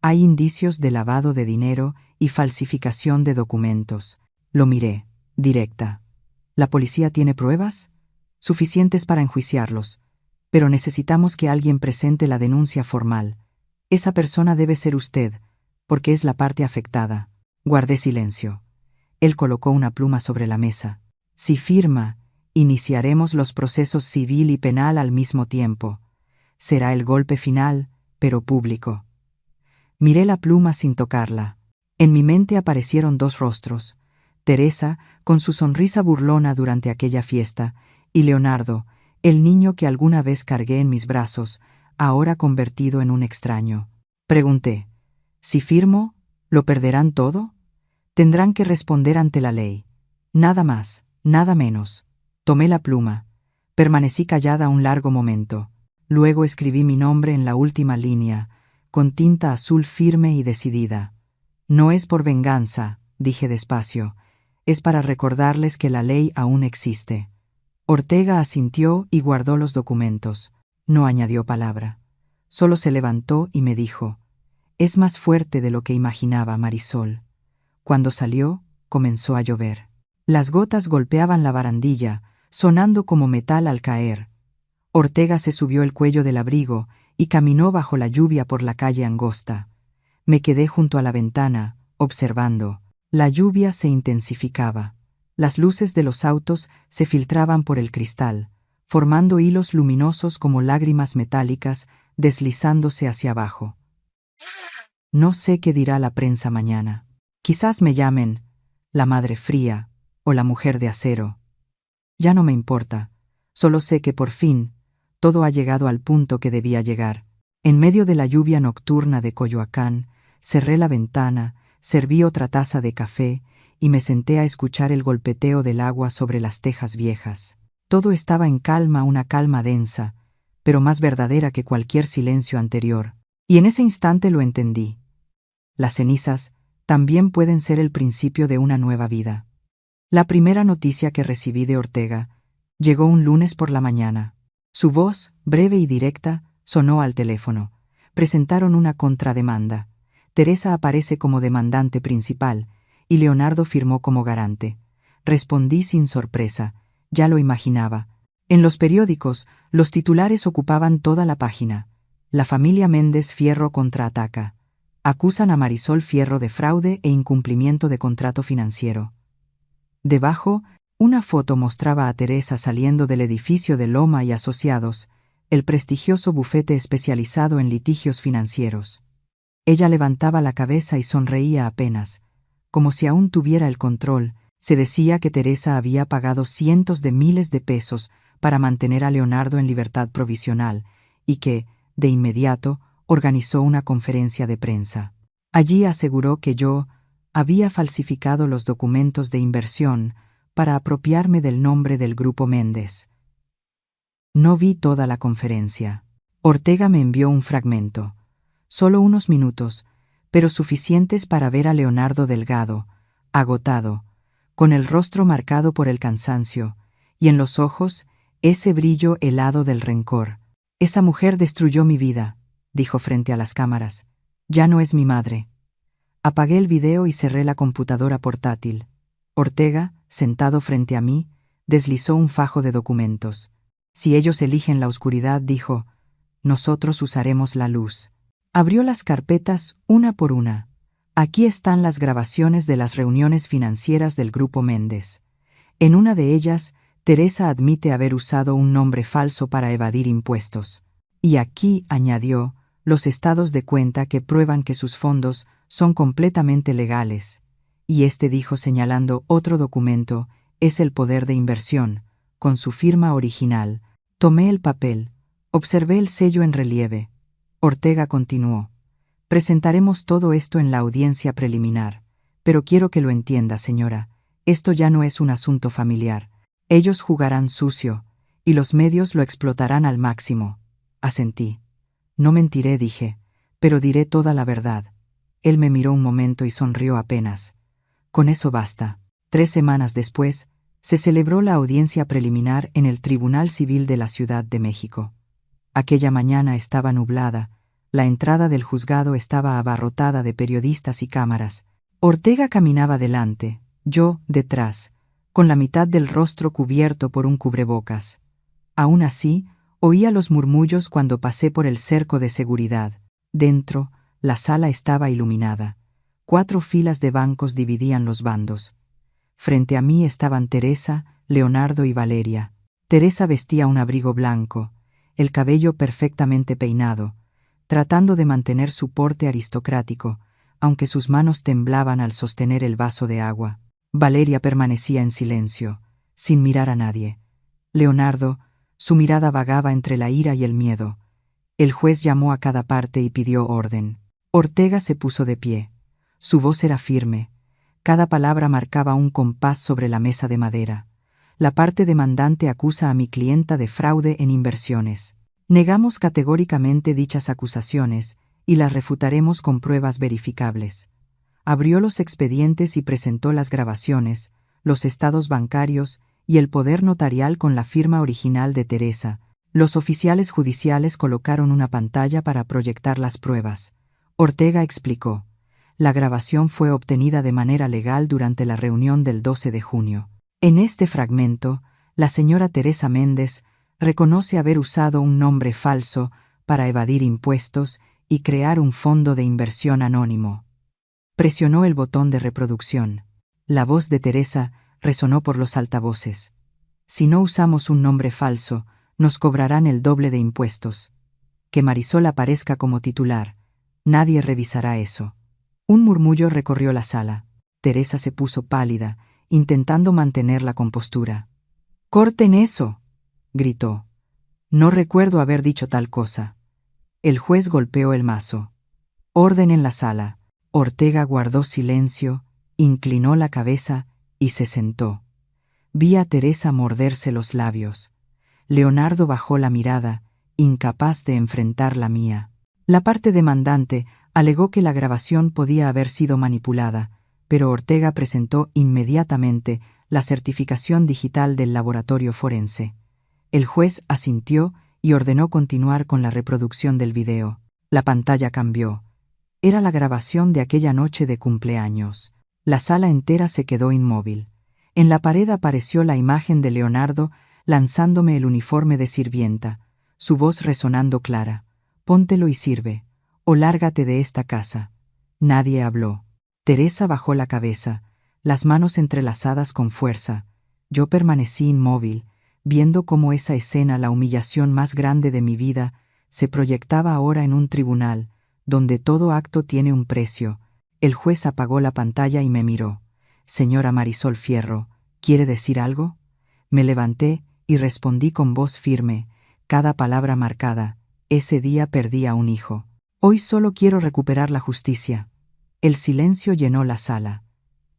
Speaker 1: Hay indicios de lavado de dinero y falsificación de documentos. Lo miré, directa. ¿La policía tiene pruebas? Suficientes para enjuiciarlos. Pero necesitamos que alguien presente la denuncia formal. Esa persona debe ser usted, porque es la parte afectada. Guardé silencio. Él colocó una pluma sobre la mesa. Si firma, iniciaremos los procesos civil y penal al mismo tiempo. Será el golpe final, pero público. Miré la pluma sin tocarla. En mi mente aparecieron 2 rostros. Teresa, con su sonrisa burlona durante aquella fiesta, y Leonardo, el niño que alguna vez cargué en mis brazos, ahora convertido en un extraño. Pregunté, ¿si firmo, lo perderán todo? Tendrán que responder ante la ley. Nada más, nada menos. Tomé la pluma. Permanecí callada un largo momento. Luego escribí mi nombre en la última línea, con tinta azul firme y decidida. No es por venganza, dije despacio. Es para recordarles que la ley aún existe. Ortega asintió y guardó los documentos. No añadió palabra. Solo se levantó y me dijo, «Es más fuerte de lo que imaginaba, Marisol». Cuando salió, comenzó a llover. Las gotas golpeaban la barandilla, sonando como metal al caer. Ortega se subió el cuello del abrigo y caminó bajo la lluvia por la calle angosta. Me quedé junto a la ventana, observando. La lluvia se intensificaba. Las luces de los autos se filtraban por el cristal, formando hilos luminosos como lágrimas metálicas deslizándose hacia abajo. No sé qué dirá la prensa mañana. Quizás me llamen la madre fría o la mujer de acero. Ya no me importa. Solo sé que por fin todo ha llegado al punto que debía llegar. En medio de la lluvia nocturna de Coyoacán, cerré la ventana, serví otra taza de café y me senté a escuchar el golpeteo del agua sobre las tejas viejas. Todo estaba en calma, una calma densa, pero más verdadera que cualquier silencio anterior. Y en ese instante lo entendí. Las cenizas también pueden ser el principio de una nueva vida. La primera noticia que recibí de Ortega llegó un lunes por la mañana. Su voz, breve y directa, sonó al teléfono. Presentaron una contrademanda. Teresa aparece como demandante principal y Leonardo firmó como garante. Respondí sin sorpresa, ya lo imaginaba. En los periódicos, los titulares ocupaban toda la página. La familia Méndez Fierro contraataca. Acusan a Marisol Fierro de fraude e incumplimiento de contrato financiero. Debajo, una foto mostraba a Teresa saliendo del edificio de Loma y Asociados, el prestigioso bufete especializado en litigios financieros. Ella levantaba la cabeza y sonreía apenas, como si aún tuviera el control. Se decía que Teresa había pagado cientos de miles de pesos para mantener a Leonardo en libertad provisional y que, de inmediato, organizó una conferencia de prensa. Allí aseguró que yo había falsificado los documentos de inversión para apropiarme del nombre del Grupo Méndez. No vi toda la conferencia. Ortega me envió un fragmento. Solo unos minutos, pero suficientes para ver a Leonardo delgado, agotado, con el rostro marcado por el cansancio, y en los ojos ese brillo helado del rencor. Esa mujer destruyó mi vida, dijo frente a las cámaras. Ya no es mi madre. Apagué el video y cerré la computadora portátil. Ortega, sentado frente a mí, deslizó un fajo de documentos. Si ellos eligen la oscuridad, dijo, nosotros usaremos la luz. Abrió las carpetas una por una. Aquí están las grabaciones de las reuniones financieras del Grupo Méndez. En una de ellas, Teresa admite haber usado un nombre falso para evadir impuestos. Y aquí, añadió, los estados de cuenta que prueban que sus fondos son completamente legales. Y dijo señalando otro documento, es el poder de inversión, con su firma original. Tomé el papel, observé el sello en relieve. Ortega continuó. Presentaremos todo esto en la audiencia preliminar, pero quiero que lo entienda, señora. Esto ya no es un asunto familiar. Ellos jugarán sucio, y los medios lo explotarán al máximo. Asentí. No mentiré, dije, pero diré toda la verdad. Él me miró un momento y sonrió apenas. Con eso basta. 3 semanas después, se celebró la audiencia preliminar en el Tribunal Civil de la Ciudad de México. Aquella mañana estaba nublada, la entrada del juzgado estaba abarrotada de periodistas y cámaras. Ortega caminaba delante, yo detrás, con la mitad del rostro cubierto por un cubrebocas. Aún así, oía los murmullos cuando pasé por el cerco de seguridad. Dentro, la sala estaba iluminada. 4 filas de bancos dividían los bandos. Frente a mí estaban Teresa, Leonardo y Valeria. Teresa vestía un abrigo blanco, el cabello perfectamente peinado, tratando de mantener su porte aristocrático, aunque sus manos temblaban al sostener el vaso de agua. Valeria permanecía en silencio, sin mirar a nadie. Leonardo, su mirada vagaba entre la ira y el miedo. El juez llamó a cada parte y pidió orden. Ortega se puso de pie. Su voz era firme. Cada palabra marcaba un compás sobre la mesa de madera. La parte demandante acusa a mi clienta de fraude en inversiones. Negamos categóricamente dichas acusaciones y las refutaremos con pruebas verificables. Abrió los expedientes y presentó las grabaciones, los estados bancarios y el poder notarial con la firma original de Teresa. Los oficiales judiciales colocaron una pantalla para proyectar las pruebas. Ortega explicó. La grabación fue obtenida de manera legal durante la reunión del 12 de junio. En este fragmento, la señora Teresa Méndez reconoce haber usado un nombre falso para evadir impuestos y crear un fondo de inversión anónimo. Presionó el botón de reproducción. La voz de Teresa resonó por los altavoces. Si no usamos un nombre falso, nos cobrarán el doble de impuestos. Que Marisol aparezca como titular. Nadie revisará eso. Un murmullo recorrió la sala. Teresa se puso pálida, intentando mantener la compostura. «¡Corten eso!», gritó. «No recuerdo haber dicho tal cosa». El juez golpeó el mazo. «Orden en la sala». Ortega guardó silencio, inclinó la cabeza y se sentó. Vi a Teresa morderse los labios. Leonardo bajó la mirada incapaz de enfrentar la mía. La parte demandante alegó que la grabación podía haber sido manipulada, pero Ortega presentó inmediatamente la certificación digital del laboratorio forense. El juez asintió y ordenó continuar con la reproducción del video. La pantalla cambió. Era la grabación de aquella noche de cumpleaños. La sala entera se quedó inmóvil. En la pared apareció la imagen de Leonardo lanzándome el uniforme de sirvienta, su voz resonando clara. «Póntelo y sirve, o lárgate de esta casa». Nadie habló. Teresa bajó la cabeza, las manos entrelazadas con fuerza. Yo permanecí inmóvil, viendo cómo esa escena, la humillación más grande de mi vida, se proyectaba ahora en un tribunal, donde todo acto tiene un precio. El juez apagó la pantalla y me miró. «Señora Marisol Fierro, ¿quiere decir algo?». Me levanté y respondí con voz firme, cada palabra marcada. «Ese día perdí a un hijo. Hoy solo quiero recuperar la justicia». El silencio llenó la sala.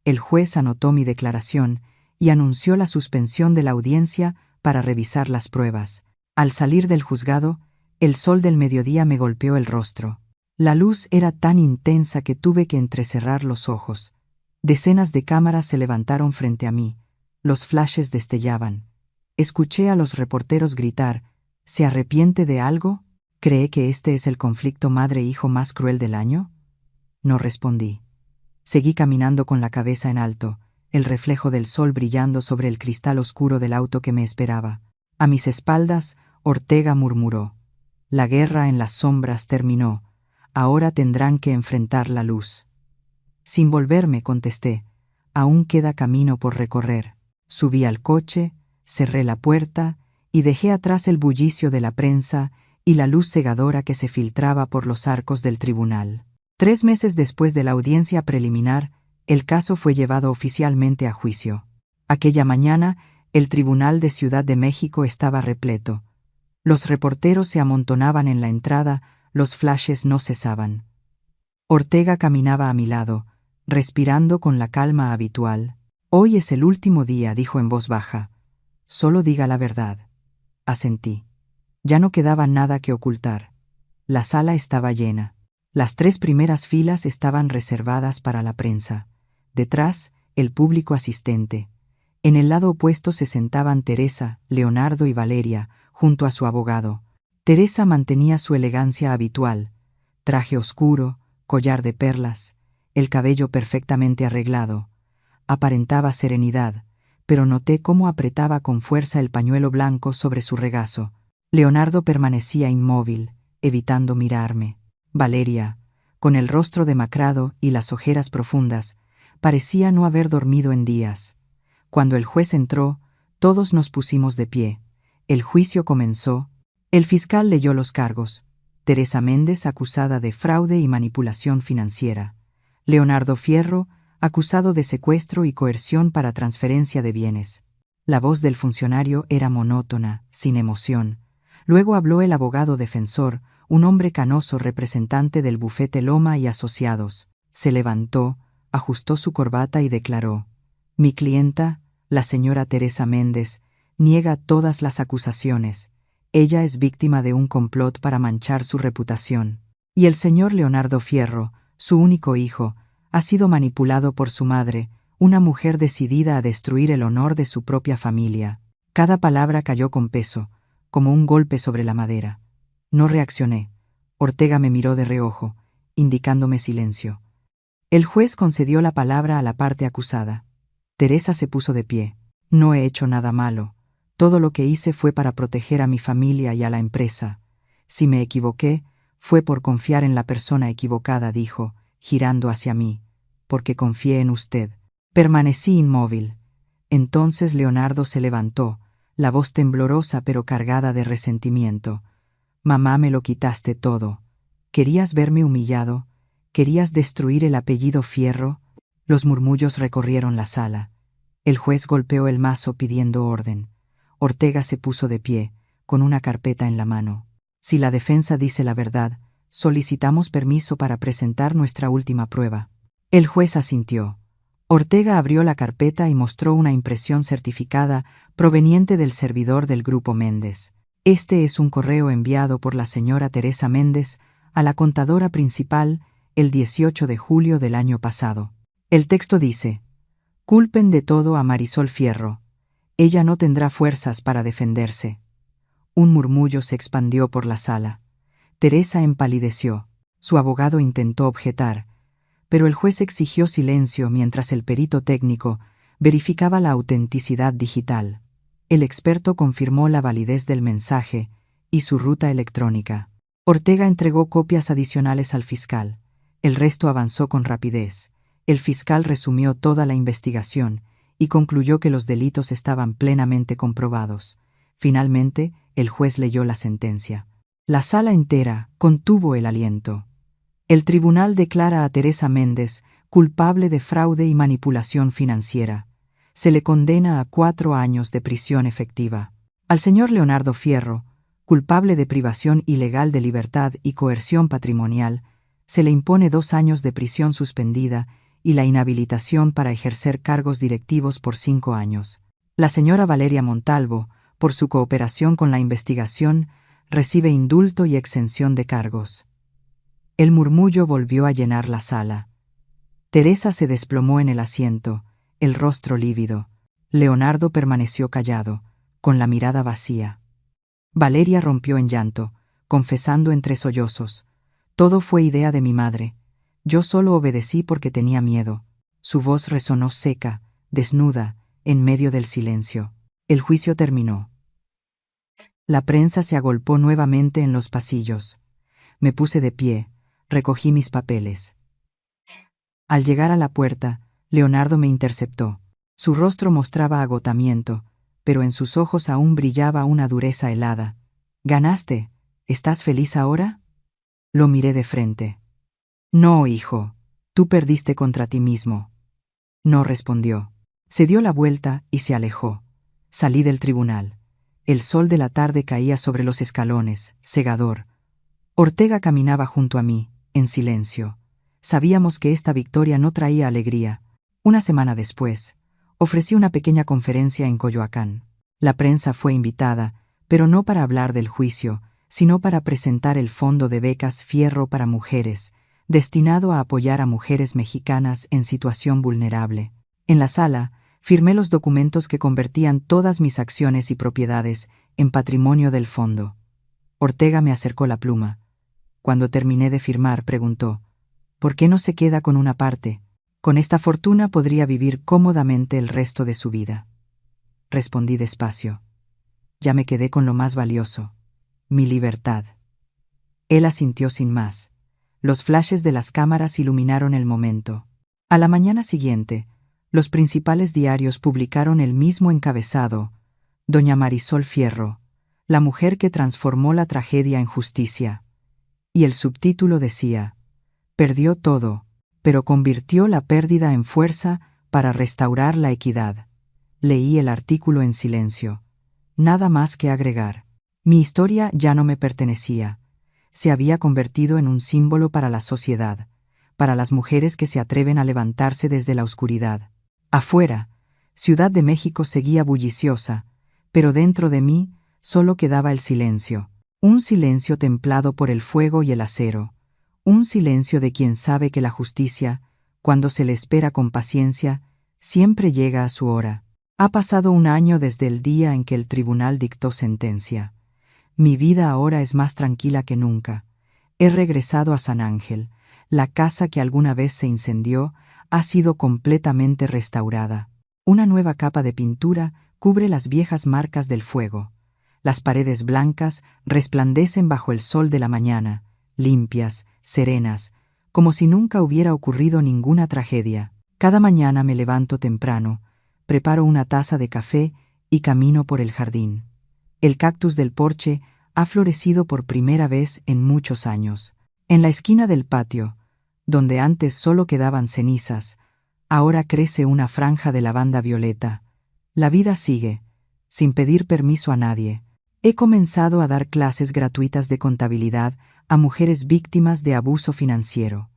Speaker 1: El juez anotó mi declaración y anunció la suspensión de la audiencia para revisar las pruebas. Al salir del juzgado, el sol del mediodía me golpeó el rostro. La luz era tan intensa que tuve que entrecerrar los ojos. Decenas de cámaras se levantaron frente a mí. Los flashes destellaban. Escuché a los reporteros gritar: «¿Se arrepiente de algo? ¿Cree que este es el conflicto madre-hijo más cruel del año?». No respondí. Seguí caminando con la cabeza en alto, el reflejo del sol brillando sobre el cristal oscuro del auto que me esperaba. A mis espaldas, Ortega murmuró: «La guerra en las sombras terminó. Ahora tendrán que enfrentar la luz». Sin volverme, contesté: «Aún queda camino por recorrer». Subí al coche, cerré la puerta y dejé atrás el bullicio de la prensa y la luz cegadora que se filtraba por los arcos del tribunal. 3 meses después de la audiencia preliminar, el caso fue llevado oficialmente a juicio. Aquella mañana, el Tribunal de Ciudad de México estaba repleto. Los reporteros se amontonaban en la entrada, los flashes no cesaban. Ortega caminaba a mi lado, respirando con la calma habitual. «Hoy es el último día», dijo en voz baja. «Solo diga la verdad». Asentí. Ya no quedaba nada que ocultar. La sala estaba llena. Las 3 primeras filas estaban reservadas para la prensa. Detrás, el público asistente. En el lado opuesto se sentaban Teresa, Leonardo y Valeria, junto a su abogado. Teresa mantenía su elegancia habitual: traje oscuro, collar de perlas, el cabello perfectamente arreglado. Aparentaba serenidad, pero noté cómo apretaba con fuerza el pañuelo blanco sobre su regazo. Leonardo permanecía inmóvil, evitando mirarme. Valeria, con el rostro demacrado y las ojeras profundas, parecía no haber dormido en días. Cuando el juez entró, todos nos pusimos de pie. El juicio comenzó. El fiscal leyó los cargos. Teresa Méndez, acusada de fraude y manipulación financiera. Leonardo Fierro, acusado de secuestro y coerción para transferencia de bienes. La voz del funcionario era monótona, sin emoción. Luego habló el abogado defensor, un hombre canoso representante del bufete Loma y Asociados. Se levantó, ajustó su corbata y declaró: «Mi clienta, la señora Teresa Méndez, niega todas las acusaciones. Ella es víctima de un complot para manchar su reputación. Y el señor Leonardo Fierro, su único hijo, ha sido manipulado por su madre, una mujer decidida a destruir el honor de su propia familia». Cada palabra cayó con peso, como un golpe sobre la madera. No reaccioné. Ortega me miró de reojo, indicándome silencio. El juez concedió la palabra a la parte acusada. Teresa se puso de pie. «No he hecho nada malo. Todo lo que hice fue para proteger a mi familia y a la empresa. Si me equivoqué, fue por confiar en la persona equivocada», dijo, girando hacia mí. «Porque confié en usted». Permanecí inmóvil. Entonces Leonardo se levantó, la voz temblorosa pero cargada de resentimiento. «Mamá, me lo quitaste todo. ¿Querías verme humillado? ¿Querías destruir el apellido Fierro?». Los murmullos recorrieron la sala. El juez golpeó el mazo pidiendo orden. Ortega se puso de pie, con una carpeta en la mano. «Si la defensa dice la verdad, solicitamos permiso para presentar nuestra última prueba». El juez asintió. Ortega abrió la carpeta y mostró una impresión certificada proveniente del servidor del Grupo Méndez. Este es un correo enviado por la señora Teresa Méndez a la contadora principal el 18 de julio del año pasado. El texto dice: culpen de todo a Marisol Fierro. Ella no tendrá fuerzas para defenderse. Un murmullo se expandió por la sala. Teresa empalideció. Su abogado intentó objetar, pero el juez exigió silencio mientras el perito técnico verificaba la autenticidad digital. El experto confirmó la validez del mensaje y su ruta electrónica. Ortega entregó copias adicionales al fiscal. El resto avanzó con rapidez. El fiscal resumió toda la investigación y concluyó que los delitos estaban plenamente comprobados. Finalmente, el juez leyó la sentencia. La sala entera contuvo el aliento. El tribunal declara a Teresa Méndez culpable de fraude y manipulación financiera. Se le condena a 4 años de prisión efectiva. Al señor Leonardo Fierro, culpable de privación ilegal de libertad y coerción patrimonial, se le impone 2 años de prisión suspendida y la inhabilitación para ejercer cargos directivos por 5 años. La señora Valeria Montalvo, por su cooperación con la investigación, recibe indulto y exención de cargos. El murmullo volvió a llenar la sala. Teresa se desplomó en el asiento, el rostro lívido. Leonardo permaneció callado, con la mirada vacía. Valeria rompió en llanto, confesando entre sollozos: todo fue idea de mi madre. Yo solo obedecí porque tenía miedo. Su voz resonó seca, desnuda, en medio del silencio. El juicio terminó. La prensa se agolpó nuevamente en los pasillos. Me puse de pie, recogí mis papeles. Al llegar a la puerta, Leonardo me interceptó. Su rostro mostraba agotamiento, pero en sus ojos aún brillaba una dureza helada. «¿Ganaste? ¿Estás feliz ahora?» Lo miré de frente. «No, hijo, tú perdiste contra ti mismo». No respondió. Se dio la vuelta y se alejó. Salí del tribunal. El sol de la tarde caía sobre los escalones, cegador. Ortega caminaba junto a mí, en silencio. Sabíamos que esta victoria no traía alegría. Una semana después, ofrecí una pequeña conferencia en Coyoacán. La prensa fue invitada, pero no para hablar del juicio, sino para presentar el Fondo de Becas Fierro para Mujeres, destinado a apoyar a mujeres mexicanas en situación vulnerable. En la sala, firmé los documentos que convertían todas mis acciones y propiedades en patrimonio del fondo. Ortega me acercó la pluma. Cuando terminé de firmar, preguntó: ¿por qué no se queda con una parte? Con esta fortuna podría vivir cómodamente el resto de su vida. Respondí despacio: ya me quedé con lo más valioso, mi libertad. Él asintió sin más. Los flashes de las cámaras iluminaron el momento. A la mañana siguiente, los principales diarios publicaron el mismo encabezado: Doña Marisol Fierro, la mujer que transformó la tragedia en justicia. Y el subtítulo decía: perdió todo, pero convirtió la pérdida en fuerza para restaurar la equidad. Leí el artículo en silencio. Nada más que agregar. Mi historia ya no me pertenecía. Se había convertido en un símbolo para la sociedad, para las mujeres que se atreven a levantarse desde la oscuridad. Afuera, Ciudad de México seguía bulliciosa, pero dentro de mí solo quedaba el silencio. Un silencio templado por el fuego y el acero. Un silencio de quien sabe que la justicia, cuando se le espera con paciencia, siempre llega a su hora. Ha pasado 1 año desde el día en que el tribunal dictó sentencia. Mi vida ahora es más tranquila que nunca. He regresado a San Ángel. La casa que alguna vez se incendió ha sido completamente restaurada. Una nueva capa de pintura cubre las viejas marcas del fuego. Las paredes blancas resplandecen bajo el sol de la mañana, limpias, serenas, como si nunca hubiera ocurrido ninguna tragedia. Cada mañana me levanto temprano, preparo una taza de café y camino por el jardín. El cactus del porche ha florecido por primera vez en muchos años. En la esquina del patio, donde antes solo quedaban cenizas, ahora crece una franja de lavanda violeta. La vida sigue, sin pedir permiso a nadie. He comenzado a dar clases gratuitas de contabilidad a mujeres víctimas de abuso financiero,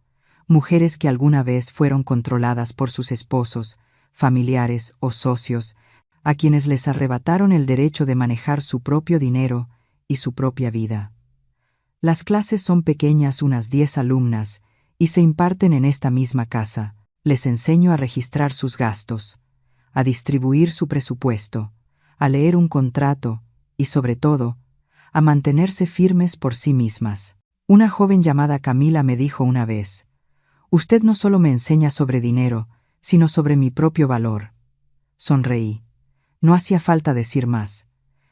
Speaker 1: mujeres que alguna vez fueron controladas por sus esposos, familiares o socios, a quienes les arrebataron el derecho de manejar su propio dinero y su propia vida. Las clases son pequeñas, unas 10 alumnas, y se imparten en esta misma casa. Les enseño a registrar sus gastos, a distribuir su presupuesto, a leer un contrato y, sobre todo, a mantenerse firmes por sí mismas. Una joven llamada Camila me dijo una vez: «Usted no solo me enseña sobre dinero, sino sobre mi propio valor». Sonreí. No hacía falta decir más.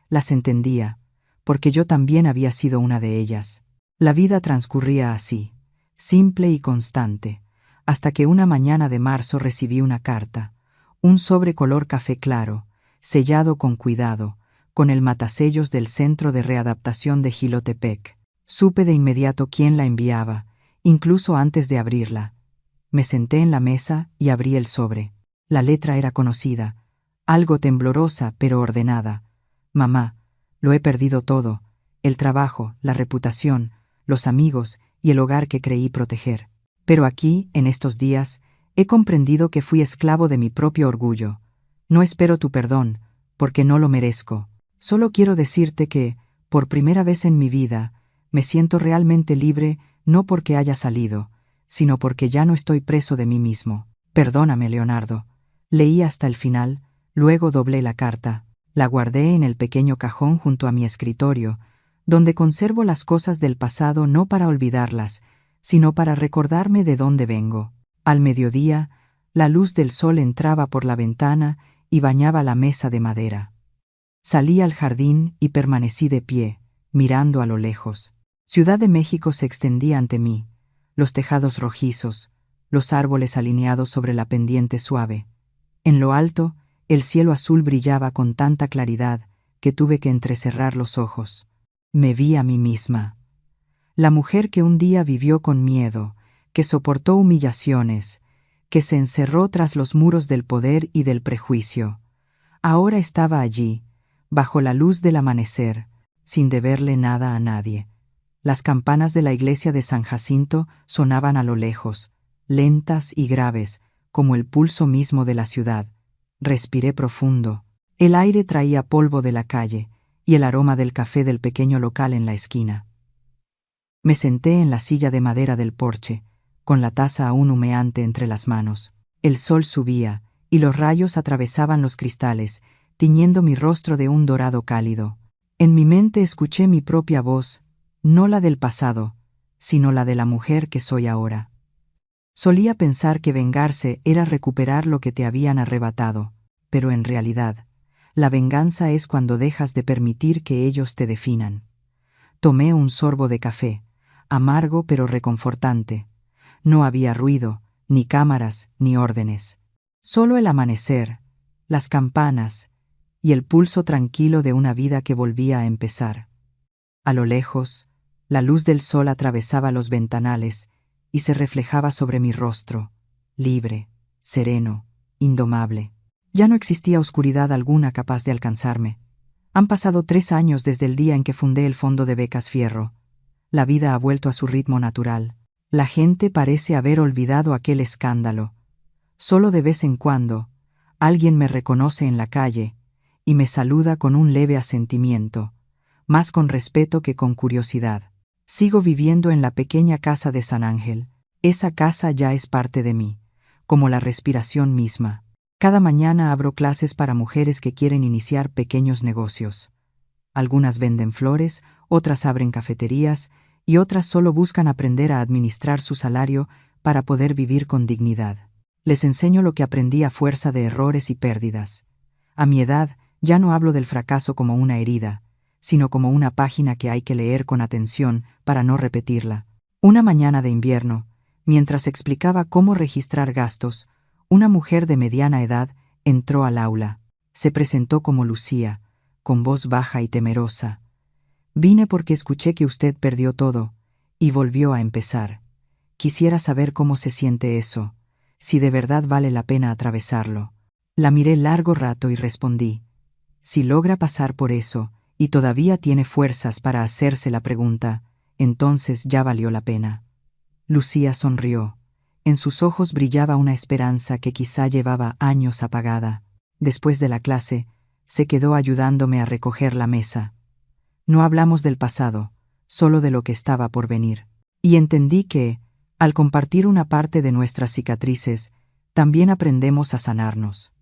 Speaker 1: Las entendía, porque yo también había sido una de ellas. La vida transcurría así, simple y constante, hasta que una mañana de marzo recibí una carta, un sobre color café claro, sellado con cuidado, con el matasellos del Centro de Readaptación de Jilotepec. Supe de inmediato quién la enviaba, incluso antes de abrirla. Me senté en la mesa y abrí el sobre. La letra era conocida, algo temblorosa pero ordenada. «Mamá, lo he perdido todo, el trabajo, la reputación, los amigos y el hogar que creí proteger. Pero aquí, en estos días, he comprendido que fui esclavo de mi propio orgullo. No espero tu perdón, porque no lo merezco. Solo quiero decirte que, por primera vez en mi vida, me siento realmente libre, no porque haya salido, sino porque ya no estoy preso de mí mismo. Perdóname, Leonardo». Leí hasta el final, luego doblé la carta. La guardé en el pequeño cajón junto a mi escritorio, donde conservo las cosas del pasado no para olvidarlas, sino para recordarme de dónde vengo. Al mediodía, la luz del sol entraba por la ventana y bañaba la mesa de madera. Salí al jardín y permanecí de pie, mirando a lo lejos. Ciudad de México se extendía ante mí, los tejados rojizos, los árboles alineados sobre la pendiente suave. En lo alto, el cielo azul brillaba con tanta claridad que tuve que entrecerrar los ojos. Me vi a mí misma. La mujer que un día vivió con miedo, que soportó humillaciones, que se encerró tras los muros del poder y del prejuicio. Ahora estaba allí, bajo la luz del amanecer, sin deberle nada a nadie. Las campanas de la iglesia de San Jacinto sonaban a lo lejos, lentas y graves, como el pulso mismo de la ciudad. Respiré profundo. El aire traía polvo de la calle y el aroma del café del pequeño local en la esquina. Me senté en la silla de madera del porche, con la taza aún humeante entre las manos. El sol subía, y los rayos atravesaban los cristales, tiñendo mi rostro de un dorado cálido. En mi mente escuché mi propia voz, no la del pasado, sino la de la mujer que soy ahora. Solía pensar que vengarse era recuperar lo que te habían arrebatado, pero en realidad, la venganza es cuando dejas de permitir que ellos te definan. Tomé un sorbo de café, amargo pero reconfortante. No había ruido, ni cámaras, ni órdenes. Solo el amanecer, las campanas y el pulso tranquilo de una vida que volvía a empezar. A lo lejos, la luz del sol atravesaba los ventanales y se reflejaba sobre mi rostro, libre, sereno, indomable. Ya no existía oscuridad alguna capaz de alcanzarme. Han pasado 3 años desde el día en que fundé el Fondo de Becas Fierro. La vida ha vuelto a su ritmo natural. La gente parece haber olvidado aquel escándalo. Solo de vez en cuando, alguien me reconoce en la calle y me saluda con un leve asentimiento, más con respeto que con curiosidad. Sigo viviendo en la pequeña casa de San Ángel. Esa casa ya es parte de mí, como la respiración misma. Cada mañana abro clases para mujeres que quieren iniciar pequeños negocios. Algunas venden flores, otras abren cafeterías y otras solo buscan aprender a administrar su salario para poder vivir con dignidad. Les enseño lo que aprendí a fuerza de errores y pérdidas. A mi edad, ya no hablo del fracaso como una herida, sino como una página que hay que leer con atención para no repetirla. Una mañana de invierno, mientras explicaba cómo registrar gastos, una mujer de mediana edad entró al aula. Se presentó como Lucía, con voz baja y temerosa. «Vine porque escuché que usted perdió todo, y volvió a empezar. Quisiera saber cómo se siente eso, si de verdad vale la pena atravesarlo». La miré largo rato y respondí: «Si logra pasar por eso, y todavía tiene fuerzas para hacerse la pregunta, entonces ya valió la pena». Lucía sonrió. En sus ojos brillaba una esperanza que quizá llevaba años apagada. Después de la clase, se quedó ayudándome a recoger la mesa. No hablamos del pasado, solo de lo que estaba por venir. Y entendí que, al compartir una parte de nuestras cicatrices, también aprendemos a sanarnos.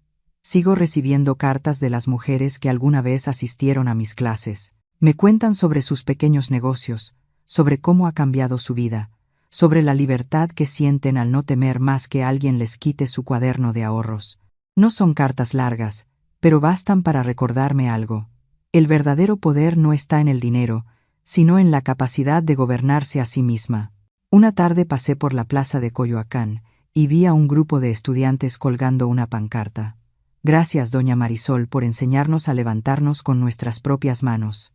Speaker 1: Sigo recibiendo cartas de las mujeres que alguna vez asistieron a mis clases. Me cuentan sobre sus pequeños negocios, sobre cómo ha cambiado su vida, sobre la libertad que sienten al no temer más que alguien les quite su cuaderno de ahorros. No son cartas largas, pero bastan para recordarme algo. El verdadero poder no está en el dinero, sino en la capacidad de gobernarse a sí misma. Una tarde pasé por la plaza de Coyoacán y vi a un grupo de estudiantes colgando una pancarta. Gracias, doña Marisol, por enseñarnos a levantarnos con nuestras propias manos.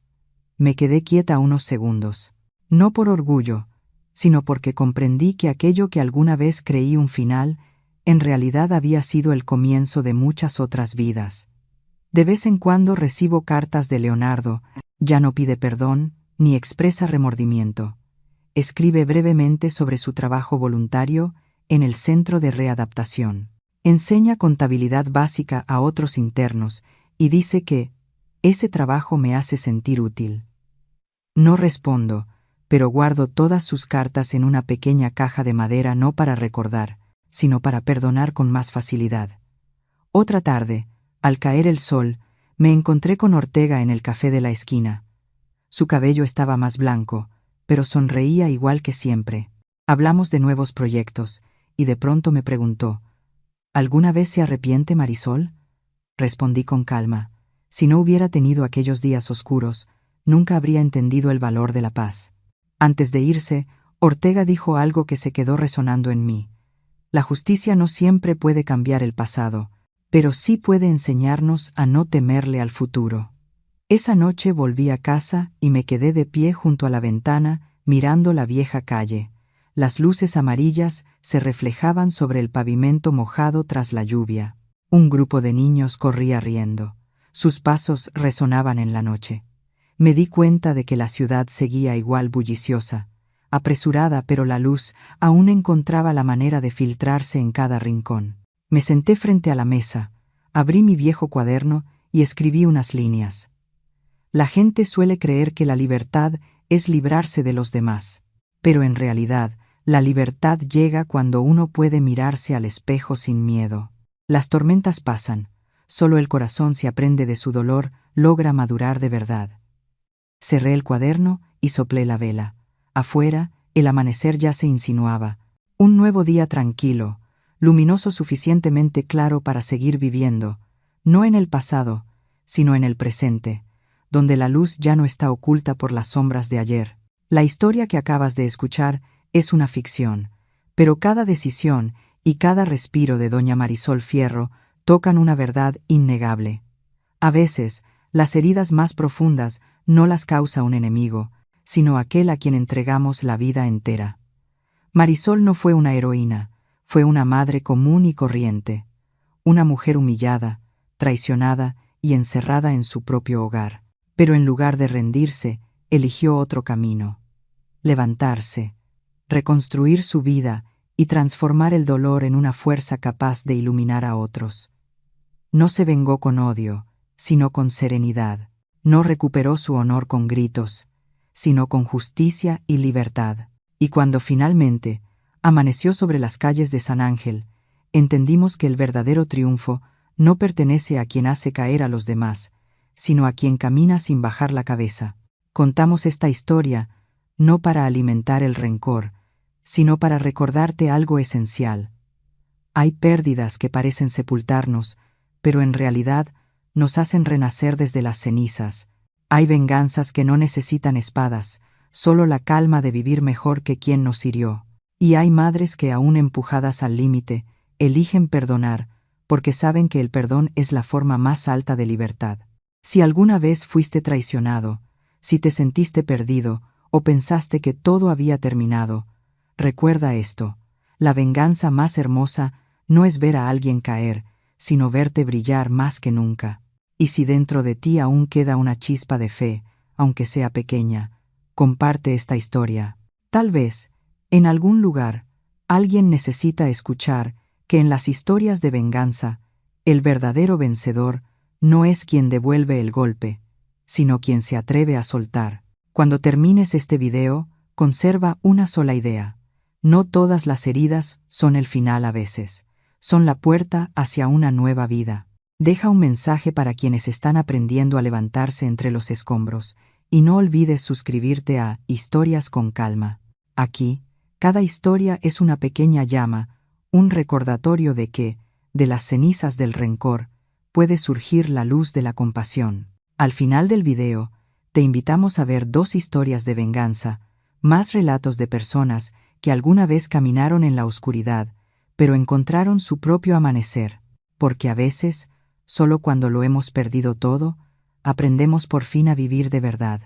Speaker 1: Me quedé quieta unos segundos. No por orgullo, sino porque comprendí que aquello que alguna vez creí un final, en realidad había sido el comienzo de muchas otras vidas. De vez en cuando recibo cartas de Leonardo. Ya no pide perdón, ni expresa remordimiento. Escribe brevemente sobre su trabajo voluntario en el Centro de Readaptación. Enseña contabilidad básica a otros internos y dice que ese trabajo me hace sentir útil. No respondo, pero guardo todas sus cartas en una pequeña caja de madera no para recordar, sino para perdonar con más facilidad. Otra tarde, al caer el sol, me encontré con Ortega en el café de la esquina. Su cabello estaba más blanco, pero sonreía igual que siempre. Hablamos de nuevos proyectos, y de pronto me preguntó: ¿alguna vez se arrepiente, Marisol? Respondí con calma: si no hubiera tenido aquellos días oscuros, nunca habría entendido el valor de la paz. Antes de irse, Ortega dijo algo que se quedó resonando en mí. La justicia no siempre puede cambiar el pasado, pero sí puede enseñarnos a no temerle al futuro. Esa noche volví a casa y me quedé de pie junto a la ventana, mirando la vieja calle. Las luces amarillas se reflejaban sobre el pavimento mojado tras la lluvia. Un grupo de niños corría riendo. Sus pasos resonaban en la noche. Me di cuenta de que la ciudad seguía igual bulliciosa, apresurada, pero la luz aún encontraba la manera de filtrarse en cada rincón. Me senté frente a la mesa, abrí mi viejo cuaderno y escribí unas líneas. La gente suele creer que la libertad es librarse de los demás, pero en realidad, la libertad llega cuando uno puede mirarse al espejo sin miedo. Las tormentas pasan, solo el corazón, si aprende de su dolor, logra madurar de verdad. Cerré el cuaderno y soplé la vela. Afuera, el amanecer ya se insinuaba. Un nuevo día tranquilo, luminoso, suficientemente claro para seguir viviendo, no en el pasado, sino en el presente, donde la luz ya no está oculta por las sombras de ayer. La historia que acabas de escuchar es una ficción, pero cada decisión y cada respiro de doña Marisol Fierro tocan una verdad innegable. A veces, las heridas más profundas no las causa un enemigo, sino aquel a quien entregamos la vida entera. Marisol no fue una heroína, fue una madre común y corriente, una mujer humillada, traicionada y encerrada en su propio hogar. Pero en lugar de rendirse, eligió otro camino: levantarse, reconstruir su vida y transformar el dolor en una fuerza capaz de iluminar a otros. No se vengó con odio, sino con serenidad. No recuperó su honor con gritos, sino con justicia y libertad. Y cuando finalmente amaneció sobre las calles de San Ángel, entendimos que el verdadero triunfo no pertenece a quien hace caer a los demás, sino a quien camina sin bajar la cabeza. Contamos esta historia no para alimentar el rencor, sino para recordarte algo esencial. Hay pérdidas que parecen sepultarnos, pero en realidad nos hacen renacer desde las cenizas. Hay venganzas que no necesitan espadas, solo la calma de vivir mejor que quien nos hirió. Y hay madres que, aún empujadas al límite, eligen perdonar, porque saben que el perdón es la forma más alta de libertad. Si alguna vez fuiste traicionado, si te sentiste perdido o pensaste que todo había terminado, recuerda esto: la venganza más hermosa no es ver a alguien caer, sino verte brillar más que nunca. Y si dentro de ti aún queda una chispa de fe, aunque sea pequeña, comparte esta historia. Tal vez, en algún lugar, alguien necesita escuchar que en las historias de venganza, el verdadero vencedor no es quien devuelve el golpe, sino quien se atreve a soltar. Cuando termines este video, conserva una sola idea. No todas las heridas son el final a veces. Son la puerta hacia una nueva vida. Deja un mensaje para quienes están aprendiendo a levantarse entre los escombros, y no olvides suscribirte a Historias con Calma. Aquí, cada historia es una pequeña llama, un recordatorio de que, de las cenizas del rencor, puede surgir la luz de la compasión. Al final del video, te invitamos a ver 2 historias de venganza, más relatos de personas que alguna vez caminaron en la oscuridad, pero encontraron su propio amanecer, porque a veces, solo cuando lo hemos perdido todo, aprendemos por fin a vivir de verdad.